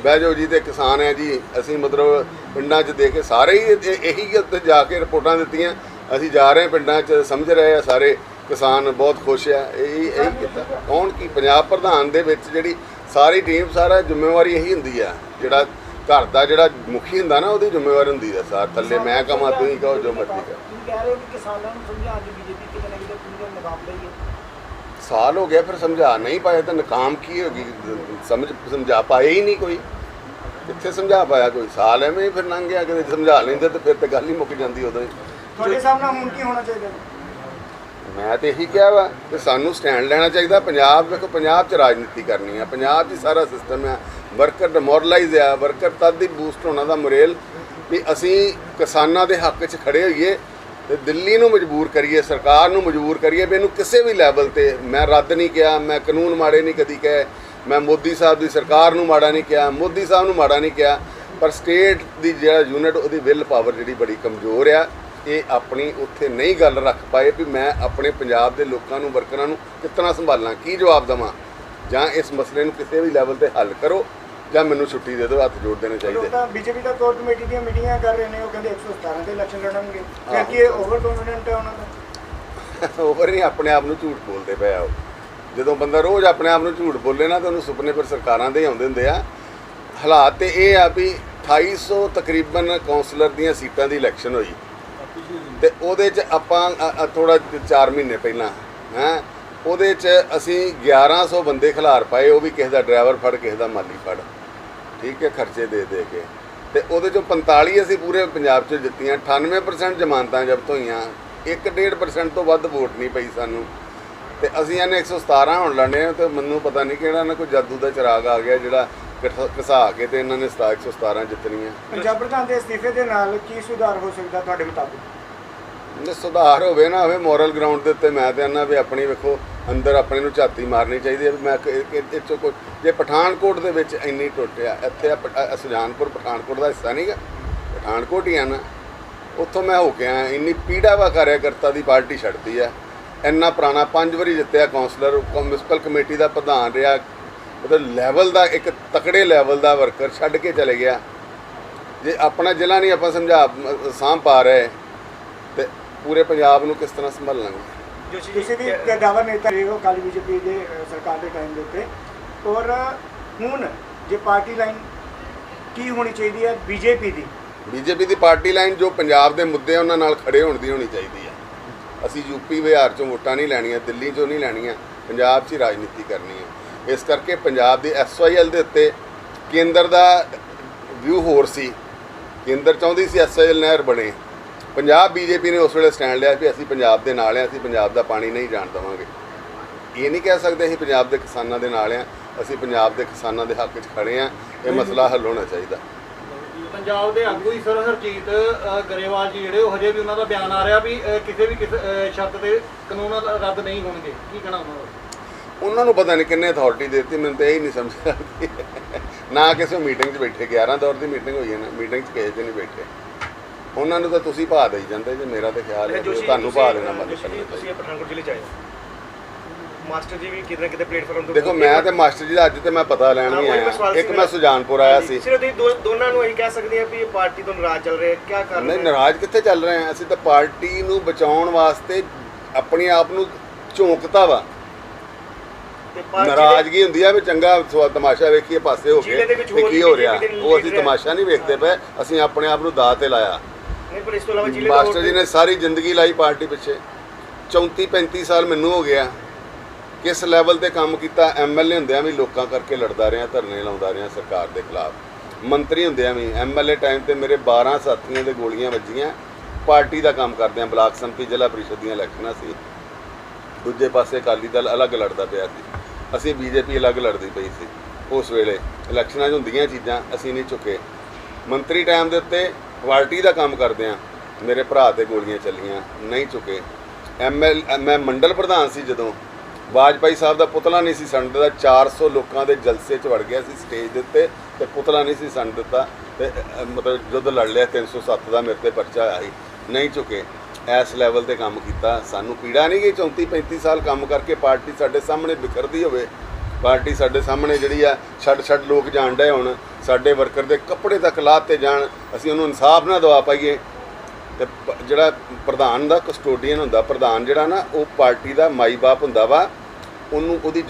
ਬਹਿ ਜਾਓ ਜੀ ਤੇ ਕਿਸਾਨ ਹੈ ਜੀ। ਅਸੀਂ ਮਤਲਬ ਪਿੰਡਾਂ 'ਚ ਦੇ ਕੇ ਸਾਰੇ ਹੀ ਇਹੀ ਜਾ ਕੇ ਰਿਪੋਰਟਾਂ ਦਿੱਤੀਆਂ। ਅਸੀਂ ਜਾ ਰਹੇ ਪਿੰਡਾਂ 'ਚ, ਸਮਝ ਰਹੇ ਆ ਸਾਰੇ ਕਿਸਾਨ ਬਹੁਤ ਖੁਸ਼ ਆ। ਇਹੀ ਕੀਤਾ। ਕੌਣ ਕੀ? ਪੰਜਾਬ ਪ੍ਰਧਾਨ ਦੇ ਵਿੱਚ ਜਿਹੜੀ ਸਾਰੀ ਟੀਮ, ਸਾਰਾ ਜ਼ਿੰਮੇਵਾਰੀ ਇਹੀ ਹੁੰਦੀ ਆ। ਜਿਹੜਾ ਘਰ ਦਾ ਜਿਹੜਾ ਮੁਖੀ ਹੁੰਦਾ ਨਾ, ਉਹਦੀ ਜ਼ਿੰਮੇਵਾਰੀ ਹੁੰਦੀ ਹੈ। ਸਾਰ ਥੱਲੇ ਮੈਂ ਕਹਾਂ, ਤੁਸੀਂ ਕਹੋ, ਜੋ ਮਰਜ਼ੀ ਕਰੋ। ਕਹਿ ਰਹੇ ਹੋ ਕਿ ਕਿਸਾਨਾਂ ਨੂੰ ਸਮਝਾਉਣ ਦੀ ਬੀਜੇਪੀ ਕਿਤੇ ਨਾ ਕਿਤੇ ਪੂਰੀ ਮੁਕਾਬਲਾ ਹੀ ਹੈ। ਸਾਲ ਹੋ ਗਿਆ, ਫਿਰ ਸਮਝਾ ਨਹੀਂ ਪਾਏ ਤਾਂ ਨਾਕਾਮ ਕੀ ਹੋਗੀ? ਸਮਝਾ ਪਾਏ ਹੀ ਨਹੀਂ ਕੋਈ। ਕਿੱਥੇ ਸਮਝਾ ਪਾਇਆ ਕੋਈ? ਸਾਲ ਐਵੇਂ ਹੀ ਫਿਰ ਲੰਘ ਗਿਆ। ਕਿਤੇ ਸਮਝਾ ਲੈਂਦੇ ਤਾਂ ਫਿਰ ਤਾਂ ਗੱਲ ਹੀ ਮੁੱਕ ਜਾਂਦੀ ਉਦੋਂ ਹੀ। ਤੁਹਾਡੇ ਸਾਹਮਣੇ ਹੁਣ ਕੀ ਹੋਣਾ ਚਾਹੀਦਾ? ਮੈਂ ਤਾਂ ਇਹੀ ਕਿਹਾ ਵਾ ਕਿ ਸਾਨੂੰ ਸਟੈਂਡ ਲੈਣਾ ਚਾਹੀਦਾ। ਪੰਜਾਬ ਵੇਖੋ, ਪੰਜਾਬ 'ਚ ਰਾਜਨੀਤੀ ਕਰਨੀ ਆ, ਪੰਜਾਬ 'ਚ ਸਾਰਾ ਸਿਸਟਮ ਆ। ਵਰਕਰ ਡਿਮੋਰਲਾਈਜ਼ ਆ। ਵਰਕਰ ਤਦ ਹੀ ਬੂਸਟ ਹੋਣਾ ਦਾ ਮੁਰੇਲ ਵੀ ਅਸੀਂ ਕਿਸਾਨਾਂ ਦੇ ਹੱਕ 'ਚ ਖੜੇ ਹੋਈਏ ਤੇ ਦਿੱਲੀ ਨੂੰ ਮਜਬੂਰ ਕਰੀਏ, ਸਰਕਾਰ ਨੂੰ ਮਜਬੂਰ ਕਰੀਏ ਵੀ ਇਹਨੂੰ ਕਿਸੇ ਵੀ ਲੈਵਲ ਤੇ। ਮੈਂ ਰੱਦ ਨਹੀਂ ਕਿਹਾ, ਮੈਂ ਕਾਨੂੰਨ ਮਾੜੇ ਨਹੀਂ ਕਦੀ ਕਹੇ, ਮੈਂ ਮੋਦੀ ਸਾਹਿਬ ਦੀ ਸਰਕਾਰ ਨੂੰ ਮਾੜਾ ਨਹੀਂ ਕਿਹਾ, ਮੋਦੀ ਸਾਹਿਬ ਨੂੰ ਮਾੜਾ ਨਹੀਂ ਕਿਹਾ, ਪਰ ਸਟੇਟ ਦੀ ਜਿਹੜਾ ਯੂਨਿਟ, ਉਹਦੀ ਵਿਲ ਪਾਵਰ ਜਿਹੜੀ ਬੜੀ ਕਮਜ਼ੋਰ ਆ। ਇਹ ਆਪਣੀ ਉੱਥੇ ਨਹੀਂ ਗੱਲ ਰੱਖ ਪਾਏ ਵੀ ਮੈਂ ਆਪਣੇ ਪੰਜਾਬ ਦੇ ਲੋਕਾਂ ਨੂੰ, ਵਰਕਰਾਂ ਨੂੰ ਕਿਸ ਤਰ੍ਹਾਂ ਸੰਭਾਲਾਂ, ਕੀ ਜਵਾਬ ਦੇਵਾਂ। ਜਾਂ ਇਸ ਮਸਲੇ ਨੂੰ ਕਿਸੇ ਵੀ ਲੈਵਲ ਤੇ ਹੱਲ ਕਰੋ ਜਾਂ ਮੈਨੂੰ ਛੁੱਟੀ ਦੇ ਦਿਓ। ਹੱਥ ਜੋੜ ਦੇਣੇ ਚਾਹੀਦੇ। ਤਾਂ ਬੀਜੇਪੀ ਦਾ ਕੋਰ ਕਮੇਟੀ ਦੀਆਂ ਮੀਟਿੰਗਾਂ ਕਰ ਰਹੇ ਨੇ, ਉਹ ਕਹਿੰਦੇ 117 ਦੇ ਇਲੈਕਸ਼ਨ ਲੜਨਗੇ, ਕਿਉਂਕਿ ਇਹ ਓਵਰ ਕੌਨਫੀਡੈਂਟ ਹੈ ਉਹਨਾਂ ਦਾ। ਓਵਰ ਨਹੀਂ, ਆਪਣੇ ਆਪ ਨੂੰ ਝੂਠ ਬੋਲਦੇ ਪਏ ਆ ਉਹ। ਜਦੋਂ ਬੰਦਾ ਰੋਜ਼ ਆਪਣੇ ਆਪ ਨੂੰ ਝੂਠ ਬੋਲੇ ਨਾ, ਤਾਂ ਉਹਨੂੰ ਸੁਪਨੇ ਫਿਰ ਸਰਕਾਰਾਂ ਦੇ ਆਉਂਦੇ ਹੁੰਦੇ ਆ। ਹਾਲਾਤ ਤੇ ਇਹ ਆ ਵੀ 2800 ਤਕਰੀਬਨ ਕੌਂਸਲਰ ਦੀਆਂ ਸੀਟਾਂ ਦੀ ਇਲੈਕਸ਼ਨ ਹੋਈ ਤੇ ਉਹਦੇ 'ਚ ਆਪਾਂ ਥੋੜਾ 4 ਮਹੀਨੇ ਪਹਿਲਾਂ ਉਹਦੇ 'ਚ ਅਸੀਂ 1100 ਬੰਦੇ ਖਿਲਾਰ ਪਾਏ। ਉਹ ਵੀ ਕਿਸੇ ਦਾ ਡਰਾਈਵਰ ਫੜ, ਕਿਸੇ ਦਾ ਮਾਲੀ ਫੜ, ਠੀਕ ਹੈ, ਖਰਚੇ ਦੇ ਕੇ। ਤੇ ਉਹਦੇ 'ਚੋਂ 45 ਅਸੀਂ ਪੂਰੇ ਪੰਜਾਬ 'ਚ ਜਿੱਤੀਆਂ। 98% ਜ਼ਮਾਨਤਾਂ ਜ਼ਬਤ ਹੋਈਆਂ। 1-1.5% ਤੋਂ ਵੱਧ ਵੋਟ ਨਹੀਂ ਪਈ ਸਾਨੂੰ। ਤੇ ਅਸੀਂ ਇਹਨੇ 117 ਹੁਣ ਲੜਨੇ ਆ। ਤੇ ਮੈਨੂੰ ਪਤਾ ਨਹੀਂ ਕਿਹੜਾ ਨਾ ਕੋਈ ਜਾਦੂ ਦਾ ਚਿਰਾਗ ਆ ਗਿਆ ਜਿਹੜਾ ਘਸਾ ਕੇ ਤੇ ਇਹਨਾਂ ਨੇ 117 ਜਿੱਤਣੀਆਂ। ਪੰਜਾਬ ਪ੍ਰਧਾਨ ਦੇ ਅਸਤੀਫੇ ਦੇ ਨਾਲ ਕੀ ਸੁਧਾਰ ਹੋ ਸਕਦਾ ਤੁਹਾਡੇ ਮੁਤਾਬਿਕ? ਜੇ ਸੁਧਾਰ ਹੋਵੇ ਨਾ ਹੋਵੇ, ਮੋਰਲ ਗਰਾਊਂਡ ਦੇ ਉੱਤੇ ਮੈਂ ਤਾਂ ਕਹਿੰਦਾ ਵੀ ਆਪਣੀ ਵੇਖੋ ਅੰਦਰ ਆਪਣੇ ਨੂੰ ਝਾਤੀ ਮਾਰਨੀ ਚਾਹੀਦੀ ਹੈ ਵੀ ਮੈਂ ਇਹ 'ਚੋਂ ਕੋਈ। ਜੇ ਪਠਾਨਕੋਟ ਦੇ ਵਿੱਚ ਇੰਨੀ ਟੁੱਟਿਆ, ਇੱਥੇ ਸੁਜਾਨਪੁਰ ਪਠਾਨਕੋਟ ਦਾ ਹਿੱਸਾ ਨਹੀਂ ਗਾ, ਪਠਾਨਕੋਟ ਹੀ ਆ ਨਾ। ਉੱਥੋਂ ਮੈਂ ਹੋ ਕੇ ਆਇਆ। ਇੰਨੀ ਪੀੜਾ ਵਾ ਕਾਰਜਕਰਤਾ ਦੀ, ਪਾਰਟੀ ਛੱਡਦੀ ਆ। ਇੰਨਾ ਪੁਰਾਣਾ 5 ਵਾਰੀ ਜਿੱਤਿਆ ਕੌਂਸਲਰ, ਮਿਊਨਿਸਪਲ ਕਮੇਟੀ ਦਾ ਪ੍ਰਧਾਨ ਰਿਹਾ, ਮਤਲਬ ਲੈਵਲ ਦਾ ਇੱਕ ਤਕੜੇ ਲੈਵਲ ਦਾ ਵਰਕਰ ਛੱਡ ਕੇ ਚਲੇ ਗਿਆ। ਜੇ ਆਪਣਾ ਜ਼ਿਲ੍ਹਾ ਨਹੀਂ ਆਪਾਂ ਸਾਂਭ ਪਾ ਰਹੇ ਤੇ ਪੂਰੇ ਪੰਜਾਬ ਨੂੰ ਕਿਸ ਤਰ੍ਹਾਂ ਸੰਭਾਲਾਂਗੇ? ਤੁਸੀਂ ਵੀ ਕਦਾਵਰ ਨੇਤਾ ਰਹੇ ਹੋ ਕਾਲੀ ਬੀਜੇਪੀ ਦੇ ਸਰਕਾਰ ਦੇ ਟਾਈਮ ਦੇ ਉੱਤੇ, ਔਰ ਹੁਣ ਜੇ ਪਾਰਟੀ ਲਾਈਨ ਕੀ ਹੋਣੀ ਚਾਹੀਦੀ ਹੈ ਬੀਜੇਪੀ ਦੀ? ਬੀਜੇਪੀ ਦੀ ਪਾਰਟੀ ਲਾਈਨ ਜੋ ਪੰਜਾਬ ਦੇ ਮੁੱਦੇ ਉਹਨਾਂ ਨਾਲ ਖੜੇ ਹੋਣ ਦੀ ਹੋਣੀ ਚਾਹੀਦੀ ਹੈ। ਅਸੀਂ ਯੂਪੀ ਬਿਹਾਰ 'ਚੋਂ ਵੋਟਾਂ ਨਹੀਂ ਲੈਣੀਆਂ, ਦਿੱਲੀ 'ਚੋਂ ਨਹੀਂ ਲੈਣੀਆਂ, ਪੰਜਾਬ 'ਚ ਹੀ ਰਾਜਨੀਤੀ ਕਰਨੀ ਹੈ। ਇਸ ਕਰਕੇ ਪੰਜਾਬ ਦੀ SYL ਦੇ ਉੱਤੇ ਕੇਂਦਰ ਦਾ ਵਿਊ ਹੋਰ ਸੀ। ਕੇਂਦਰ ਚਾਹੁੰਦੀ ਸੀ SYL ਨਹਿਰ ਬਣੇ। ਪੰਜਾਬ ਬੀਜੇਪੀ ਨੇ ਉਸ ਵੇਲੇ ਸਟੈਂਡ ਲਿਆ ਵੀ ਅਸੀਂ ਪੰਜਾਬ ਦੇ ਨਾਲ ਹਾਂ, ਅਸੀਂ ਪੰਜਾਬ ਦਾ ਪਾਣੀ ਨਹੀਂ ਜਾਣ ਦੇਵਾਂਗੇ। ਇਹ ਨਹੀਂ ਕਹਿ ਸਕਦੇ ਅਸੀਂ ਪੰਜਾਬ ਦੇ ਕਿਸਾਨਾਂ ਦੇ ਨਾਲ ਹਾਂ, ਅਸੀਂ ਪੰਜਾਬ ਦੇ ਕਿਸਾਨਾਂ ਦੇ ਹੱਕ 'ਚ ਖੜੇ ਹਾਂ। ਇਹ ਮਸਲਾ ਹੱਲ ਹੋਣਾ ਚਾਹੀਦਾ। ਪੰਜਾਬ ਦੇ ਆਗੂ ਹੀ ਸਰ ਹਰਜੀਤ ਗਰੇਵਾਲ ਜੀ ਜਿਹੜੇ, ਉਹ ਹਜੇ ਵੀ ਉਹਨਾਂ ਦਾ ਬਿਆਨ ਆ ਰਿਹਾ ਵੀ ਕਿਸੇ ਵੀ ਸ਼ਰਤ ਤੇ ਕਾਨੂੰਨ ਰੱਦ ਨਹੀਂ ਹੋਣਗੇ। ਕੀ ਕਹਿਣਾ ਉਹਨਾਂ ਦਾ? ਉਹਨਾਂ ਨੂੰ ਪਤਾ ਨਹੀਂ ਕਿੰਨੇ ਅਥਾਰਟੀ ਦੇ ਦਿੱਤੀ, ਮੈਨੂੰ ਤਾਂ ਇਹ ਨਹੀਂ ਸਮਝ ਆਉਂਦੀ ਨਾ ਕਿਸੇ ਮੀਟਿੰਗ 'ਚ ਬੈਠੇ 11 ਦੌਰ ਦੀ ਮੀਟਿੰਗ ਹੋਈ ਹੈ ਨਾ, ਮੀਟਿੰਗ 'ਚ ਕਿਸੇ 'ਚ ਨਹੀਂ ਬੈਠੇ। ਉਹਨਾਂ ਨੂੰ ਤਾਂ ਤੁਸੀਂ ਭਾਅ ਦੇਈ ਜਾਂਦੇ ਜੇ, ਮੇਰਾ ਤਾਂ ਖਿਆਲ ਹੈ ਕਿ ਤੁਹਾਨੂੰ ਭਾਅ ਦੇਣਾ ਬੰਦ ਕਰਨਾ ਤੁਸੀਂ ਚਾਹੀਦਾ। ਪਠਾਨਕੋਟ ਜ਼ਿਲ੍ਹੇ ਚ ਆਏ ਹੋ, ਮਾਸਟਰ ਜੀ ਵੀ ਕਿਤੇ ਨਾ ਕਿਤੇ ਪਲੇਟਫਾਰਮ ਤੋਂ ਦੇਖੋ ਮੈਂ ਤੇ ਮਾਸਟਰ ਜੀ ਦਾ ਅੱਜ ਤੇ ਮੈਂ ਪਤਾ ਲੈਣ ਵੀ ਆਇਆ, ਇੱਕ ਮੈਂ ਸੁਜਾਨਪੁਰ ਆਇਆ ਸੀ। ਸਿਰਫ ਤੁਸੀਂ ਦੋਨਾਂ ਨੂੰ ਅਸੀਂ ਕਹਿ ਸਕਦੇ ਆ ਵੀ ਇਹ ਪਾਰਟੀ ਤੋਂ ਨਾਰਾਜ਼ ਚੱਲ ਰਹੇ, ਕੀ ਕਰ ਨਹੀਂ ਰਹੇ ਨਾਰਾਜ਼ ਕਿੱਥੇ ਚੱਲ ਰਹੇ ਆ, ਅਸੀਂ ਤਾਂ ਪਾਰਟੀ ਨੂੰ ਬਚਾਉਣ ਵਾਸਤੇ ਆਪਣੇ ਆਪ ਨੂੰ ਝੋਂਕਤਾ ਵਾ। ਤੇ ਪਾਰਟੀ ਦੇ- ਨਾਰਾਜ਼ਗੀ ਹੁੰਦੀ ਆ ਵੀ ਚੰਗਾ ਤਮਾਸ਼ਾ ਵੇਖੀਏ ਪਾਸੇ ਹੋ ਜ਼ਿਲ੍ਹੇ ਦੇ ਕੇ ਵਿੱਚ ਤੇ ਹੋਰ ਕੀ ਹੋ ਵੀ ਰਿਹਾ, BJP ਉਹ ਅਸੀਂ ਲੀਡਰ ਤਮਾਸ਼ਾ ਨਹੀਂ ਵੇਖਦੇ ਪਏ, ਅਸੀਂ ਆਪਣੇ ਆਪ ਨੂੰ ਦਾਅ ਤੇ ਲਾਇਆ। ਨਹੀਂ, ਪਰ ਇਸ ਤੋਂ ਇਲਾਵਾ ਜ਼ਿਲ੍ਹੇ ਮਾਸਟਰ ਜੀ ਨੇ ਸਾਰੀ ਜ਼ਿੰਦਗੀ ਲਾਈ ਪਾਰਟੀ ਪਿੱਛੇ, 34-35 ਸਾਲ ਮੈਨੂੰ ਹੋ ਗਿਆ। ਕਿਸ ਲੈਵਲ ਤੇ ਕੰਮ ਕੀਤਾ, ਐਮਐਲਏ ਹੁੰਦਿਆਂ ਵੀ ਲੋਕਾਂ ਕਰਕੇ ਲੜਦਾ ਰਿਹਾ, ਧਰਨੇ ਲਾਉਂਦਾ ਰਿਹਾ ਸਰਕਾਰ ਦੇ ਖਿਲਾਫ, ਮੰਤਰੀ ਹੁੰਦਿਆਂ ਵੀ ਐਮਐਲਏ ਟਾਈਮ ਤੇ ਮੇਰੇ 12 ਸਾਥੀਆਂ ਦੇ ਗੋਲੀਆਂ ਵੱਜੀਆਂ। ਪਾਰਟੀ ਦਾ ਕੰਮ ਕਰਦੇ ਆ, ਬਲਾਕ ਸੰਮਤੀ ਜ਼ਿਲ੍ਹਾ ਪ੍ਰੀਸ਼ਦ ਦੀਆਂ ਇਲੈਕਸ਼ਨਾਂ ਸੀ, ਦੂਜੇ ਪਾਸੇ ਅਕਾਲੀ ਦਲ ਅਲੱਗ ਲੜਦਾ ਪਿਆ ਸੀ, ਅਸੀਂ ਬੀਜੇਪੀ ਅਲੱਗ ਲੜਦੀ ਪਈ ਸੀ। ਉਸ ਵੇਲੇ ਇਲੈਕਸ਼ਨਾਂ 'ਚ ਹੁੰਦੀਆਂ ਚੀਜ਼ਾਂ ਅਸੀਂ ਨਹੀਂ ਚੁੱਕੇ। ਮੰਤਰੀ ਟਾਈਮ ਦੇ ਉੱਤੇ ਪਾਰਟੀ ਦਾ ਕੰਮ ਕਰਦੇ ਆ, ਮੇਰੇ ਭਰਾ ਤੇ ਗੋਲੀਆਂ ਚੱਲੀਆਂ, ਨਹੀਂ ਚੁੱਕੇ। ਮੈਂ ਮੰਡਲ ਪ੍ਰਧਾਨ ਸੀ ਜਦੋਂ, ਵਾਜਪਾਈ ਸਾਹਿਬ ਦਾ ਪੁਤਲਾ ਨਹੀਂ ਸੀ ਸਣ ਦਿੱਤਾ, 400 ਲੋਕਾਂ ਦੇ ਜਲਸੇ 'ਚ ਵੜ ਗਿਆ ਸੀ ਸਟੇਜ ਦੇ ਉੱਤੇ ਤੇ ਪੁਤਲਾ ਨਹੀਂ ਸੀ ਸਣ ਦਿੱਤਾ, ਤੇ ਮਤਲਬ ਜਦੋਂ ਲੜ ਲਿਆ 307 ਦਾ ਮੇਰੇ ਤੇ ਪਰਚਾ ਆਇਆ ਸੀ, ਨਹੀਂ ਚੁੱਕੇ। ਇਸ ਲੈਵਲ ਤੇ ਕੰਮ ਕੀਤਾ, ਸਾਨੂੰ ਪੀੜਾ ਨਹੀਂ ਗਈ 34-35 ਸਾਲ ਕੰਮ ਕਰਕੇ ਪਾਰਟੀ ਸਾਡੇ ਸਾਹਮਣੇ ਬਿਖਰਦੀ ਹੋਵੇ, ਪਾਰਟੀ ਸਾਡੇ ਸਾਹਮਣੇ ਜਿਹੜੀ ਆ ਛੱਡ ਲੋਕ ਜਾਣ ਡਏ ਹੁਣ, ਸਾਡੇ ਵਰਕਰ ਦੇ ਕੱਪੜੇ ਤੱਕ ਲਾਹ ਤੇ ਜਾਣ, ਅਸੀਂ ਉਹਨੂੰ ਇਨਸਾਫ ਨਾ ਦਵਾ ਪਾਈਏ। ਤੇ ਜਿਹੜਾ ਪ੍ਰਧਾਨ ਦਾ ਕਸਟੋਡੀਅਨ ਹੁੰਦਾ, ਪ੍ਰਧਾਨ ਜਿਹੜਾ ਨਾ ਉਹ ਪਾਰਟੀ ਦਾ ਮਾਈ ਬਾਪ ਹੁੰਦਾ ਵਾ, ਉਹਨੂੰ ਉਹਦੀ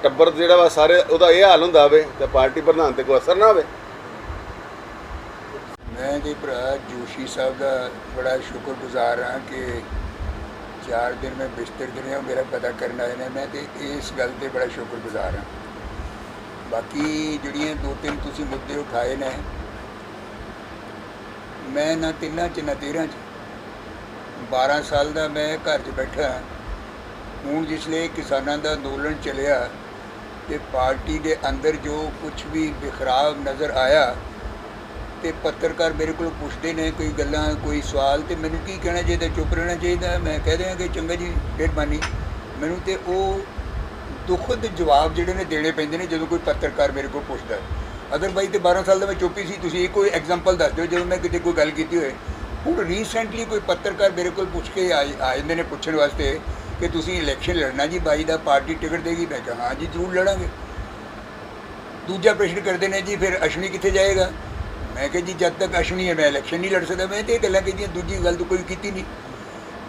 ਟੱਬਰ ਜਿਹੜਾ ਵਾ ਸਾਰੇ ਉਹਦਾ ਇਹ ਹਾਲ ਹੁੰਦਾ ਹੋਵੇ ਤੇ ਪਾਰਟੀ ਪ੍ਰਧਾਨ ਤੇ ਕੋਈ ਅਸਰ ਨਾ ਹੋਵੇ। ਮੈਂ ਜੀ ਭਰਾ ਜੋਸ਼ੀ ਸਾਹਿਬ ਦਾ ਬੜਾ ਸ਼ੁਕਰਗੁਜ਼ਾਰ ਹਾਂ ਕਿ 4 ਦਿਨ ਮੈਂ ਬਿਸਤਰ 'ਤੇ ਰਿਹਾ, ਮੇਰਾ ਪਤਾ ਕਰਨ ਆਏ ਨੇ, ਮੈਂ ਤੇ ਇਸ ਗੱਲ ਤੇ ਬੜਾ ਸ਼ੁਕਰਗੁਜ਼ਾਰ ਹਾਂ। ਬਾਕੀ ਜਿਹੜੀਆਂ 2-3 ਤੁਸੀਂ ਮੁੱਦੇ ਉਠਾਏ ਨੇ, ਮੈਂ ਨਾ 3 'ਚ ਨਾ 13 'ਚ 12 ਸਾਲ ਦਾ ਮੈਂ ਘਰ 'ਚ ਬੈਠਾ। ਹੁਣ ਜਿਸਲੇ ਕਿਸਾਨਾਂ ਦਾ ਅੰਦੋਲਨ ਚੱਲਿਆ ਤੇ ਪਾਰਟੀ ਦੇ ਅੰਦਰ ਜੋ ਕੁਝ ਵੀ ਬਿਖਰਾਵ ਨਜ਼ਰ ਆਇਆ ਤੇ ਪੱਤਰਕਾਰ ਮੇਰੇ ਕੋਲ ਪੁੱਛਦੇ ਨੇ ਕੋਈ ਗੱਲਾਂ, ਕੋਈ ਸਵਾਲ, ਤੇ ਮੈਨੂੰ ਕੀ ਕਹਿਣਾ ਚਾਹੀਦਾ, ਚੁੱਪ ਰਹਿਣਾ ਚਾਹੀਦਾ? ਮੈਂ ਕਹਿ ਦਿਆਂ ਕਿ ਚੰਗਾ ਜੀ, ਮਿਹਰਬਾਨੀ। ਮੈਨੂੰ ਤੇ ਉਹ ਦੁਖਦ ਜਵਾਬ ਜਿਹੜੇ ਨੇ ਦੇਣੇ ਪੈਂਦੇ ਨੇ ਜਦੋਂ ਕੋਈ ਪੱਤਰਕਾਰ ਮੇਰੇ ਕੋਲ ਪੁੱਛਦਾ। ਅਦਰਵਾਈਜ਼ ਤੇ 12 ਸਾਲ ਦਾ ਮੈਂ ਚੁੱਪ ਹੀ ਸੀ। ਤੁਸੀਂ ਇਹ ਕੋਈ ਐਗਜ਼ਾਮਪਲ ਦੱਸ ਦਿਓ ਜਦੋਂ ਮੈਂ ਕਿਤੇ ਕੋਈ ਗੱਲ ਕੀਤੀ ਹੋਏ। ਹੁਣ ਰੀਸੈਂਟਲੀ ਕੋਈ ਪੱਤਰਕਾਰ ਮੇਰੇ ਕੋਲ ਪੁੱਛ ਕੇ ਆ ਜਾਂਦੇ ਨੇ ਪੁੱਛਣ ਵਾਸਤੇ ਕਿ ਤੁਸੀਂ ਇਲੈਕਸ਼ਨ ਲੜਨਾ ਜੀ, ਬਾਈ ਦਾ ਪਾਰਟੀ ਟਿਕਟ ਦੇਗੀ? ਮੈਂ ਕਿਹਾ ਹਾਂ ਜੀ ਜ਼ਰੂਰ ਲੜਾਂਗੇ। ਦੂਜਾ ਪ੍ਰਸ਼ਨ ਕਰਦੇ ਨੇ ਜੀ ਫਿਰ ਅਸ਼ਵਨੀ ਕਿੱਥੇ ਜਾਏਗਾ? ਮੈਂ ਕਿਹਾ ਜੀ ਜਦ ਤੱਕ ਅਸ਼ਵਨੀ ਹੈ ਮੈਂ ਇਲੈਕਸ਼ਨ ਨਹੀਂ ਲੜ ਸਕਦਾ। ਮੈਂ ਤਾਂ ਇਹ ਗੱਲਾਂ ਕਹੀਆਂ, ਦੂਜੀ ਗੱਲ ਤਾਂ ਕੋਈ ਕੀਤੀ ਨਹੀਂ।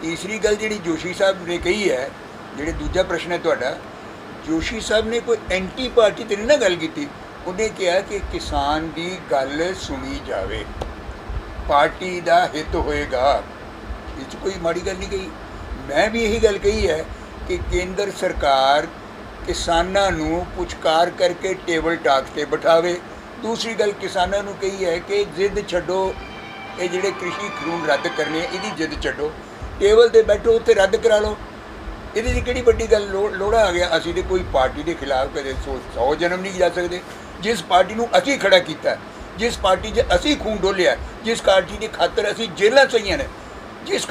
ਤੀਸਰੀ ਗੱਲ ਜਿਹੜੀ ਜੋਸ਼ੀ ਸਾਹਿਬ ਨੇ ਕਹੀ ਹੈ, ਜਿਹੜੇ ਦੂਜਾ ਪ੍ਰਸ਼ਨ ਹੈ ਤੁਹਾਡਾ, ਜੋਸ਼ੀ ਸਾਹਿਬ ਨੇ ਕੋਈ ਐਂਟੀ ਪਾਰਟੀ ਤੇ ਨਹੀਂ ਨਾ ਗੱਲ ਕੀਤੀ। ਉਹਨੇ ਕਿਹਾ ਕਿ ਕਿਸਾਨ ਦੀ ਗੱਲ ਸੁਣੀ ਜਾਵੇ, ਪਾਰਟੀ ਦਾ ਹਿੱਤ ਹੋਏਗਾ, ਇਹ 'ਚ ਕੋਈ ਮਾੜੀ ਗੱਲ ਨਹੀਂ ਕਹੀ। ਮੈਂ ਵੀ ਇਹੀ ਗੱਲ ਕਹੀ ਹੈ ਕਿ ਕੇਂਦਰ ਸਰਕਾਰ ਕਿਸਾਨਾਂ ਨੂੰ ਪੁਚਕਾਰ ਕਰਕੇ ਟੇਬਲ ਟਾਕ 'ਤੇ ਬਿਠਾਵੇ। ਦੂਸਰੀ ਗੱਲ ਕਿਸਾਨਾਂ ਨੂੰ ਕਹੀ ਹੈ ਕਿ ਜ਼ਿੱਦ ਛੱਡੋ, ਇਹ ਜਿਹੜੇ ਕ੍ਰਿਸ਼ੀ ਕਾਨੂੰਨ ਰੱਦ ਕਰਨੇ ਆ ਇਹਦੀ ਜ਼ਿੱਦ ਛੱਡੋ, ਟੇਬਲ 'ਤੇ ਬੈਠੋ, ਉੱਥੇ ਰੱਦ ਕਰਾ ਲਓ। ਇਹਦੇ 'ਚ ਕਿਹੜੀ ਵੱਡੀ ਗੱਲ? ਲੋੜਾ ਆ ਗਿਆ। ਅਸੀਂ ਤਾਂ ਕੋਈ ਪਾਰਟੀ ਦੇ ਖਿਲਾਫ ਕਦੇ 100 ਜਨਮ ਨਹੀਂ ਜਾ ਸਕਦੇ। ਜਿਸ ਪਾਰਟੀ ਨੂੰ ਅਸੀਂ ਖੜਾ ਕੀਤਾ, ਜਿਸ ਪਾਰਟੀ 'ਚ ਅਸੀਂ ਖੂਨ ਡੋਲਿਆ, ਜਿਸ ਪਾਰਟੀ ਦੀ ਖਾਤਰ ਅਸੀਂ ਜੇਲ੍ਹਾਂ ਸਹੀਆਂ ਨੇ, ਜਿਸ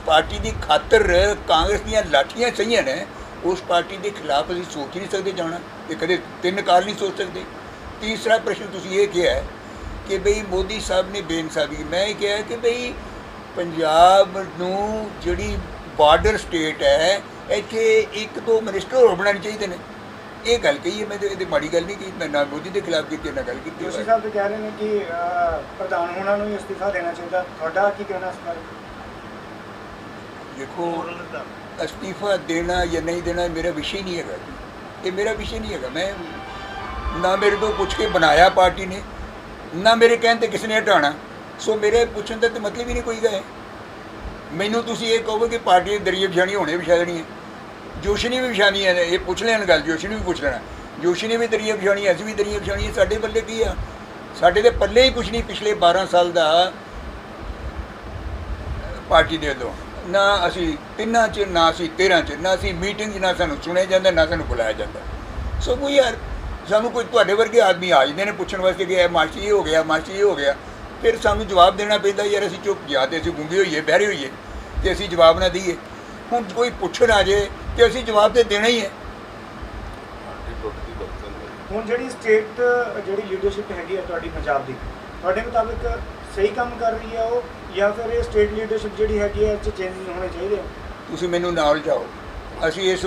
ਪਾਰਟੀ ਦੀ ਖਾਤਰ ਕਾਂਗਰਸ ਦੀਆਂ ਲਾਠੀਆਂ ਸਹੀਆਂ ਨੇ, ਉਸ ਪਾਰਟੀ ਦੇ ਖਿਲਾਫ ਅਸੀਂ ਸੋਚ ਹੀ ਨਹੀਂ ਸਕਦੇ ਜਾਣਾ, ਇਹ ਕਦੇ 3 ਕਾਲ ਨਹੀਂ ਸੋਚ ਸਕਦੇ। ਤੀਸਰਾ ਪ੍ਰਸ਼ਨ ਤੁਸੀਂ ਇਹ ਕਿਹਾ ਕਿ ਬਈ ਮੋਦੀ ਸਾਹਿਬ ਨੇ ਬੇਇਨਸਾਫੀ। ਮੈਂ ਇਹ ਕਿਹਾ ਕਿ ਬਈ ਪੰਜਾਬ ਨੂੰ ਜਿਹੜੀ ਬਾਰਡਰ ਸਟੇਟ ਹੈ, ਇੱਥੇ 1-2 ਮਿਨਿਸਟਰ ਹੋਰ ਬਣਾਉਣੇ ਚਾਹੀਦੇ ਨੇ। ਇਹ ਗੱਲ ਕਹੀ ਹੈ, ਮੈਂ ਤਾਂ ਇਹਦੀ ਮਾੜੀ ਗੱਲ ਨਹੀਂ ਕੀਤੀ। ਮੈਂ ਨਾ ਮੋਦੀ ਦੇ ਖਿਲਾਫ ਕੀਤੀ, ਨਾ ਗੱਲ ਕੀਤੀ। ਜੋਸ਼ੀ ਸਾਹਿਬ ਤਾਂ ਕਹਿ ਰਹੇ ਨੇ ਕਿ ਪ੍ਰਧਾਨ ਹੋਣਾ ਨੂੰ ਹੀ ਅਸਤੀਫਾ ਦੇਣਾ ਚਾਹੀਦਾ, ਤੁਹਾਡਾ ਕੀ ਕਹਿਣਾ ਇਸ ਬਾਰੇ? ਦੇਖੋ, ਅਸਤੀਫਾ ਦੇਣਾ ਜਾਂ ਨਹੀਂ ਦੇਣਾ ਮੇਰਾ ਵਿਸ਼ੇ ਨਹੀਂ ਹੈਗਾ ਜੀ, ਇਹ ਮੇਰਾ ਵਿਸ਼ੇ ਨਹੀਂ ਹੈਗਾ। ਮੈਂ ਨਾ ਮੇਰੇ ਤੋਂ ਪੁੱਛ ਕੇ ਬਣਾਇਆ ਪਾਰਟੀ ਨੇ, ਨਾ ਮੇਰੇ ਕਹਿਣ 'ਤੇ ਕਿਸੇ ਨੇ ਹਟਾਉਣਾ। ਸੋ ਮੇਰੇ ਪੁੱਛਣ ਦਾ ਤਾਂ ਮਤਲਬ ਹੀ ਨਹੀਂ ਕੋਈ ਗਾ। ਮੈਨੂੰ ਤੁਸੀਂ ਇਹ ਕਹੋਗੇ ਕਿ ਪਾਰਟੀ ਦੇ ਦਰਿਏ ਵਿਛਾਣੀ ਹੋਣੇ ਵਿਛਾ ਦੇਣੀ ਹੈ, ਜੋਸ਼ੀ ਨੇ ਵੀ ਵਿਛਾਣੀ ਹੈ, ਇਹ ਪੁੱਛ ਲੈਣ ਗੱਲ, ਜੋਸ਼ੀ ਨੂੰ ਵੀ ਪੁੱਛ ਲੈਣਾ। ਜੋਸ਼ੀ ਨੇ ਵੀ ਦਰਿਏ ਵਿਛਾਣੀ, ਅਸੀਂ ਵੀ ਦਰਿਏ ਵਿਛਾਣੀ ਹੈ। ਸਾਡੇ ਪੱਲੇ ਕੀ ਆ? ਸਾਡੇ ਦੇ ਪੱਲੇ ਹੀ ਕੁਛ ਨਹੀਂ। ਪਿਛਲੇ 12 ਸਾਲ ਦਾ ਪਾਰਟੀ ਦੇ ਵੱਲੋਂ ਨਾ ਅਸੀਂ 3 'ਚ, ਨਾ ਅਸੀਂ 13 'ਚ, ਨਾ ਅਸੀਂ ਮੀਟਿੰਗ 'ਚ, ਨਾ ਸਾਨੂੰ ਸੁਣਿਆ ਜਾਂਦਾ, ਨਾ ਸਾਨੂੰ ਬੁਲਾਇਆ ਜਾਂਦਾ। ਸੋ ਕੋਈ ਯਾਰ ਸਾਨੂੰ ਕੋਈ ਤੁਹਾਡੇ ਵਰਗੇ ਆਦਮੀ ਆ ਜਾਂਦੇ ਨੇ ਪੁੱਛਣ ਵਾਸਤੇ ਕਿ ਇਹ ਮਾਸਟਰ ਇਹ ਹੋ ਗਿਆ, ਮਾਸਟਰ ਇਹ ਹੋ ਗਿਆ, ਫਿਰ ਸਾਨੂੰ ਜਵਾਬ ਦੇਣਾ ਪੈਂਦਾ ਯਾਰ ਅਸੀਂ ਚੁੱਪ, ਜਾਂ ਤਾਂ ਅਸੀਂ ਗੂੰਗੇ ਹੋਈਏ, ਬਹਿਰੇ ਹੋਈਏ ਤੇ ਅਸੀਂ ਜਵਾਬ ਨਾ ਦਈਏ। ਹੁਣ ਕੋਈ ਪੁੱਛਣ ਆ ਜੇ ਤੇ ਅਸੀਂ ਜਵਾਬ ਤਾਂ ਦੇਣਾ ਹੀ ਹੈ। ਹੁਣ ਜਿਹੜੀ ਸਟੇਟ ਜਿਹੜੀ ਲੀਡਰਸ਼ਿਪ ਹੈਗੀ ਹੈ ਤੁਹਾਡੀ ਪੰਜਾਬ ਦੀ, ਤੁਹਾਡੇ ਮੁਤਾਬਿਕ ਸਹੀ ਕੰਮ ਕਰ ਰਹੀ ਹੈ ਉਹ, ਜਾਂ ਫਿਰ ਇਹ ਸਟੇਟ ਲੀਡਰਸ਼ਿਪ ਜਿਹੜੀ ਹੈਗੀ ਹੈ ਇਹ 'ਚ ਚੇਂਜ ਹੋਣੇ ਚਾਹੀਦੇ ਆ? ਤੁਸੀਂ ਮੈਨੂੰ ਨਾਲ ਜਾਓ, ਅਸੀਂ ਇਸ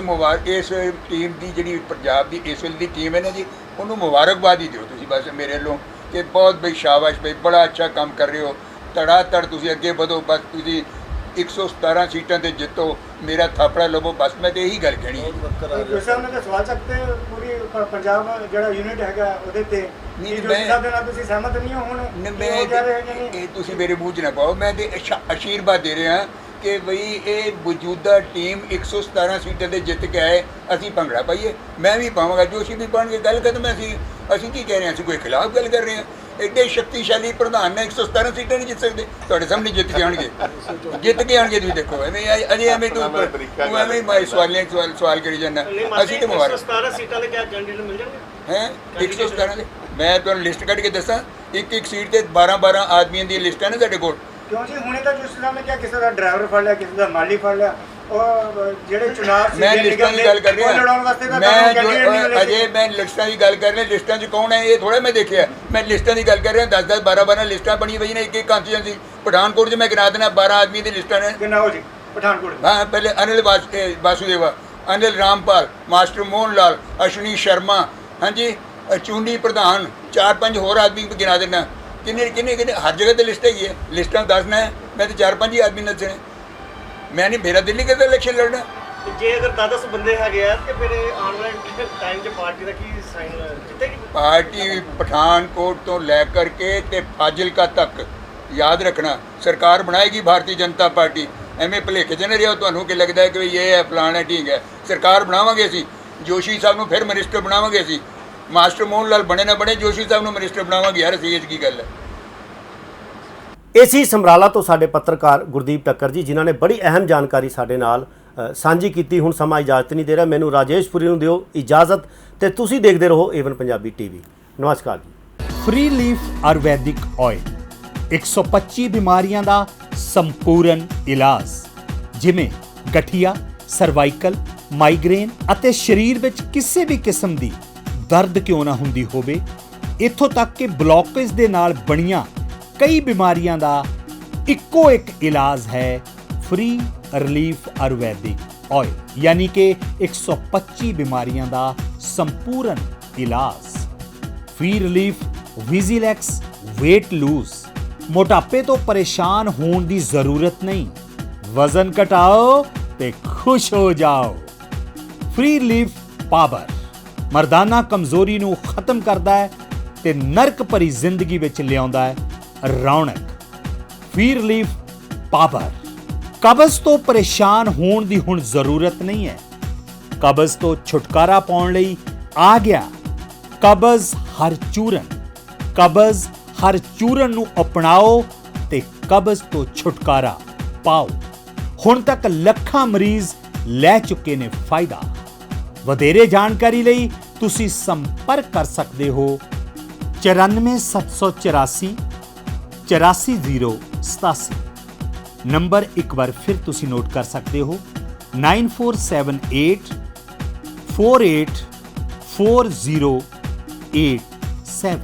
ਟੀਮ ਦੀ ਜਿਹੜੀ ਪੰਜਾਬ ਦੀ ਇਸ ਵੇਲੇ ਦੀ ਟੀਮ ਹੈ ਨਾ ਜੀ, ਉਹਨੂੰ ਮੁਬਾਰਕਬਾਦ ਹੀ ਦਿਓ ਤੁਸੀਂ ਬਸ ਮੇਰੇ ਵੱਲੋਂ ਕਿ ਬਹੁਤ ਬਈ ਸ਼ਾਬਾਸ਼ ਬਈ, ਬੜਾ ਅੱਛਾ ਕੰਮ ਕਰ ਰਹੇ ਹੋ, ਧੜਾ ਧੜ ਤੁਸੀਂ ਅੱਗੇ ਵਧੋ, ਬਸ ਤੁਸੀਂ 117 ਸੀਟਾਂ ਤੇ ਜਿੱਤੋ, ਮੇਰਾ ਥਾਪੜਾ ਲਵੋ, ਬਸ ਮੈਂ ਤੇ ਇਹੀ ਗੱਲ ਕਹਿਣੀ ਹੈ। ਵੈਸੇ ਉਹਨਾਂ ਦਾ ਸਵਾਲ ਚੱਕਦੇ ਪੂਰੀ ਪੰਜਾਬ ਜਿਹੜਾ ਯੂਨਿਟ ਹੈਗਾ ਉਹਦੇ ਤੇ ਨਹੀਂ, ਜੋ ਮੈਂ- ਸਾਹਿਬ ਦੇ ਨਾਲ ਤੁਸੀਂ ਸਹਿਮਤ ਨਹੀਂ ਹੋ? ਹੁਣ ਮੈਂ ਉਹ ਕਹਿ ਰਹੇ ਹੈਗੇ ਨਹੀਂ ਇਹ ਤੁਸੀਂ ਮੇਰੇ ਮੂੰਹ 'ਚ ਨਾ ਪਾਓ, ਮੈਂ ਤੇ ਅਸ਼ੀਰਵਾਦ ਦੇ ਰਿਹਾ ਕਿ ਬਈ ਇਹ ਮੌਜੂਦਾ ਟੀਮ 117 ਸੀਟਾਂ ਤੇ ਜਿੱਤ ਕੇ ਆਏ, ਅਸੀਂ ਭੰਗੜਾ ਪਾਈਏ, ਮੈਂ ਵੀ ਪਾਵਾਂਗਾ, ਜੋਸ਼ੀ ਵੀ ਪਾਉਣਗੇ, ਗੱਲ ਖਤਮ। ਅਸੀਂ ਕੀ ਕਹਿ ਰਹੇ ਹਾਂ? ਅਸੀਂ ਕੋਈ ਖਿਲਾਫ ਗੱਲ ਕਰ ਰਹੇ ਹਾਂ? ਐਡੇ ਸ਼ਕਤੀਸ਼ਾਲੀ ਪ੍ਰਧਾਨ ਨੇ 117 ਸੀਟਾਂ ਨਹੀਂ ਜਿੱਤ ਸਕਦੇ, ਤੁਹਾਡੇ ਸਾਹਮਣੇ ਜਿੱਤ ਕੇ ਆਉਣਗੇ, ਤੁਸੀਂ ਦੇਖੋ। ਅਜੇ ਐਵੇਂ ਤੂੰ ਐਵੇਂ ਮੈਂ ਸਵਾਲ ਕਰੀ ਜਾਂਦਾ, ਅਸੀਂ ਤੇ ਮੁਬਾਰਕ 17 ਸੀਟਾਂ ਦੇ ਕਿਆ ਕੈਂਡੀਡੇਟ ਮਿਲ ਜਾਣਗੇ ਹੈ 117 ਦੇ। ਮੈਂ ਤੁਹਾਨੂੰ ਲਿਸਟ ਕੱਢ ਕੇ ਦੱਸਾਂ, ਇੱਕ ਸੀਟ ਤੇ 12 ਆਦਮੀਆਂ ਦੀ ਲਿਸਟ ਹੈ ਨਾ ਸਾਡੇ ਕੋਲ। ਕਿਉਂ ਜੀ? ਹੁਣੇ ਤਾਂ ਜਿਸ ਤਰ੍ਹਾਂ ਨੇ ਕਿਹਾ ਕਿਸੇ ਦਾ ਡਰਾਈਵਰ ਫੜ ਲਿਆ, ਕਿਸੇ ਦਾ ਮਾਲੀ ਫੜ ਲਿਆ, ਉਹ ਜਿਹੜੇ ਚੁਣਾਵ ਮੈਂ ਲਿਸਟਾਂ ਦੀ ਗੱਲ ਕਰ ਰਿਹਾ, ਲੜਾਉਣ ਵਾਸਤੇ ਤਾਂ ਅਜੇ ਮੈਂ ਲਿਸਟਾਂ ਦੀ ਗੱਲ ਕਰ ਰਿਹਾ। ਲਿਸਟਾਂ 'ਚ ਕੌਣ ਹੈ ਇਹ ਥੋੜਾ ਮੈਂ ਦੇਖਿਆ, ਮੈਂ ਲਿਸਟਾਂ ਦੀ ਗੱਲ ਕਰ ਰਿਹਾ। 10 12 ਲਿਸਟਾਂ ਬਣੀ ਪਈ ਨੇ, ਇੱਕ ਕਾਂਸਟੀਚੁਐਂਸੀ। ਪਠਾਨਕੋਟ 'ਚ ਮੈਂ ਗਿਣਾ ਦੇਣਾ 12 ਆਦਮੀ ਦੀ ਲਿਸਟਾਂ ਨੇ। ਕਿੰਨਾ ਹੋ ਜੀ ਪਠਾਨਕੋਟ? ਹਾਂ, ਪਹਿਲੇ ਅਨਿਲ ਵਾਸੁਦੇਵਾ, ਅਨਿਲ ਰਾਮਪਾਲ, ਮਾਸਟਰ ਮੋਹਨ ਲਾਲ, ਅਸ਼ਵਨੀ ਸ਼ਰਮਾ, ਹਾਂਜੀ ਚੂੰਡੀ ਪ੍ਰਧਾਨ, 4-5 ਹੋਰ ਆਦਮੀ ਗਿਣਾ ਦੇਣਾ। ਕਿੰਨੇ ਹਰ ਜਗ੍ਹਾ ਤੇ ਲਿਸਟ ਹੈਗੀ ਹੈ, ਲਿਸਟਾਂ ਦੱਸਣਾ ਹੈ। ਮੈਂ ਤਾਂ 4-5 ਹੀ ਆਦਮੀ ਦੱਸਣੇ, ਮੈਂ ਨਹੀਂ, ਮੇਰਾ ਦਿੱਲੀ ਕਿਤੇ ਇਲੈਕਸ਼ਨ ਲੜਨਾ। ਜੇ ਅਗਰ 10 ਬੰਦੇ ਹੈਗੇ ਆ ਤੇ ਫਿਰ ਆਉਣ ਵਾਲੇ ਟਾਈਮ 'ਚ ਪਾਰਟੀ ਦਾ ਕੀ ਸਾਈਨ ਜਿੱਤੇਗੀ ਪਾਰਟੀ? ਪਠਾਨਕੋਟ ਤੋਂ ਲੈ ਕਰਕੇ ਤੇ ਫਾਜ਼ਿਲਕਾ ਤੱਕ ਯਾਦ ਰੱਖਣਾ, ਸਰਕਾਰ ਬਣਾਏਗੀ ਭਾਰਤੀ ਜਨਤਾ ਪਾਰਟੀ। ਐਵੇਂ ਭੁਲੇਖੇ 'ਚ ਨਾ ਰਿਹਾ ਤੁਹਾਨੂੰ ਕਿ ਲੱਗਦਾ ਹੈ ਕਿ ਵੀ ਇਹ ਹੈ ਫਲਾਣਾ ਹੈ, ਠੀਕ ਹੈ। ਸਰਕਾਰ ਬਣਾਵਾਂਗੇ ਅਸੀਂ, ਜੋਸ਼ੀ ਸਾਹਿਬ ਨੂੰ ਫਿਰ ਮਿਨਿਸਟਰ ਬਣਾਵਾਂਗੇ ਅਸੀਂ। ਮਾਸਟਰ ਮੋਹਨ ਲਾਲ ਬਣੇ ਨਾ ਬਣੇ, ਜੋਸ਼ੀ ਸਾਹਿਬ ਨੂੰ ਮਿਨਿਸਟਰ ਬਣਾਵਾਂਗੇ। ਯਾਰ ਅਸੀਂ ਇਹ 'ਚ ਕੀ ਗੱਲ ਹੈ? ਇਹ ਸੀ ਸਮਰਾਲਾ ਤੋਂ ਸਾਡੇ ਪੱਤਰਕਾਰ ਗੁਰਦੀਪ ਟੱਕਰ ਜੀ, ਜਿਨ੍ਹਾਂ ਨੇ ਬੜੀ ਅਹਿਮ ਜਾਣਕਾਰੀ ਸਾਡੇ ਨਾਲ ਸਾਂਝੀ ਕੀਤੀ। ਹੁਣ ਸਮਾਂ ਇਜਾਜ਼ਤ ਨਹੀਂ ਦੇ ਰਿਹਾ, ਮੈਨੂੰ ਰਾਜੇਸ਼ ਪੁਰੀ ਨੂੰ ਦਿਓ ਇਜਾਜ਼ਤ, ਤੇ ਤੁਸੀਂ ਦੇਖਦੇ ਰਹੋ ਏਵਨ ਪੰਜਾਬੀ ਟੀਵੀ। ਨਮਸਕਾਰ ਜੀ। ਫ੍ਰੀ ਲੀਫ ਆਯੁਰਵੈਦਿਕ ਆਇਲ 125 ਬਿਮਾਰੀਆਂ ਦਾ ਸੰਪੂਰਨ ਇਲਾਜ, ਜਿਵੇਂ ਗਠੀਆ, ਸਰਵਾਈਕਲ, ਮਾਈਗ੍ਰੇਨ ਅਤੇ ਸਰੀਰ ਵਿੱਚ ਕਿਸੇ ਵੀ ਕਿਸਮ ਦੀ ਦਰਦ ਕਿਉਂ ਨਾ ਹੁੰਦੀ ਹੋਵੇ, ਇੱਥੋਂ ਤੱਕ ਕਿ ਬਲੌਕੇਜ ਦੇ ਨਾਲ ਬਣੀਆਂ ਕਈ ਬਿਮਾਰੀਆਂ ਦਾ ਇੱਕੋ ਇੱਕ ਇਲਾਜ ਹੈ ਫ੍ਰੀ ਰਿਲੀਫ ਆਯੁਰਵੈਦਿਕ ਆਇਲ, ਯਾਨੀ ਕਿ 125 ਬਿਮਾਰੀਆਂ ਦਾ ਸੰਪੂਰਨ ਇਲਾਜ। ਫ੍ਰੀ ਰਿਲੀਫ ਵਿਜ਼ੀਲੈਕਸ weight lose, ਮੋਟਾਪੇ ਤੋਂ ਪਰੇਸ਼ਾਨ ਹੋਣ ਦੀ ਜ਼ਰੂਰਤ ਨਹੀਂ, ਵਜ਼ਨ ਘਟਾਓ ਤੇ ਖੁਸ਼ ਹੋ ਜਾਓ। ਫ੍ਰੀ ਰਿਲੀਫ ਪਾਵਰ ਮਰਦਾਨਾ ਕਮਜ਼ੋਰੀ ਨੂੰ ਖਤਮ ਕਰਦਾ ਹੈ ਤੇ ਨਰਕ ਭਰੀ ਜ਼ਿੰਦਗੀ ਵਿੱਚ ਲਿਆਉਂਦਾ ਹੈ ਰੌਣਕ। ਫ੍ਰੀ ਰਿਲੀਫ ਪਾਵਰ ਕਬਜ਼ ਤੋਂ ਪਰੇਸ਼ਾਨ ਹੋਣ ਦੀ ਹੁਣ ਜ਼ਰੂਰਤ ਨਹੀਂ ਹੈ। ਕਬਜ਼ ਤੋਂ ਛੁਟਕਾਰਾ ਪਾਉਣ ਲਈ ਆ ਗਿਆ ਕਬਜ਼ ਹਰ ਚੂਰਨ। ਕਬਜ਼ ਹਰ ਚੂਰਨ ਨੂੰ ਅਪਣਾਓ ਤੇ ਕਬਜ਼ ਤੋਂ ਛੁਟਕਾਰਾ ਪਾਓ। ਹੁਣ ਤੱਕ ਲੱਖਾਂ ਮਰੀਜ਼ ਲੈ ਚੁੱਕੇ ਨੇ ਫਾਇਦਾ। ਵਧੇਰੇ ਜਾਣਕਾਰੀ ਲਈ ਤੁਸੀਂ ਸੰਪਰਕ ਕਰ ਸਕਦੇ ਹੋ 94784 84087। ਨੰਬਰ ਇੱਕ ਵਾਰ ਫਿਰ ਤੁਸੀਂ ਨੋਟ ਕਰ ਸਕਦੇ ਹੋ 9478 484087।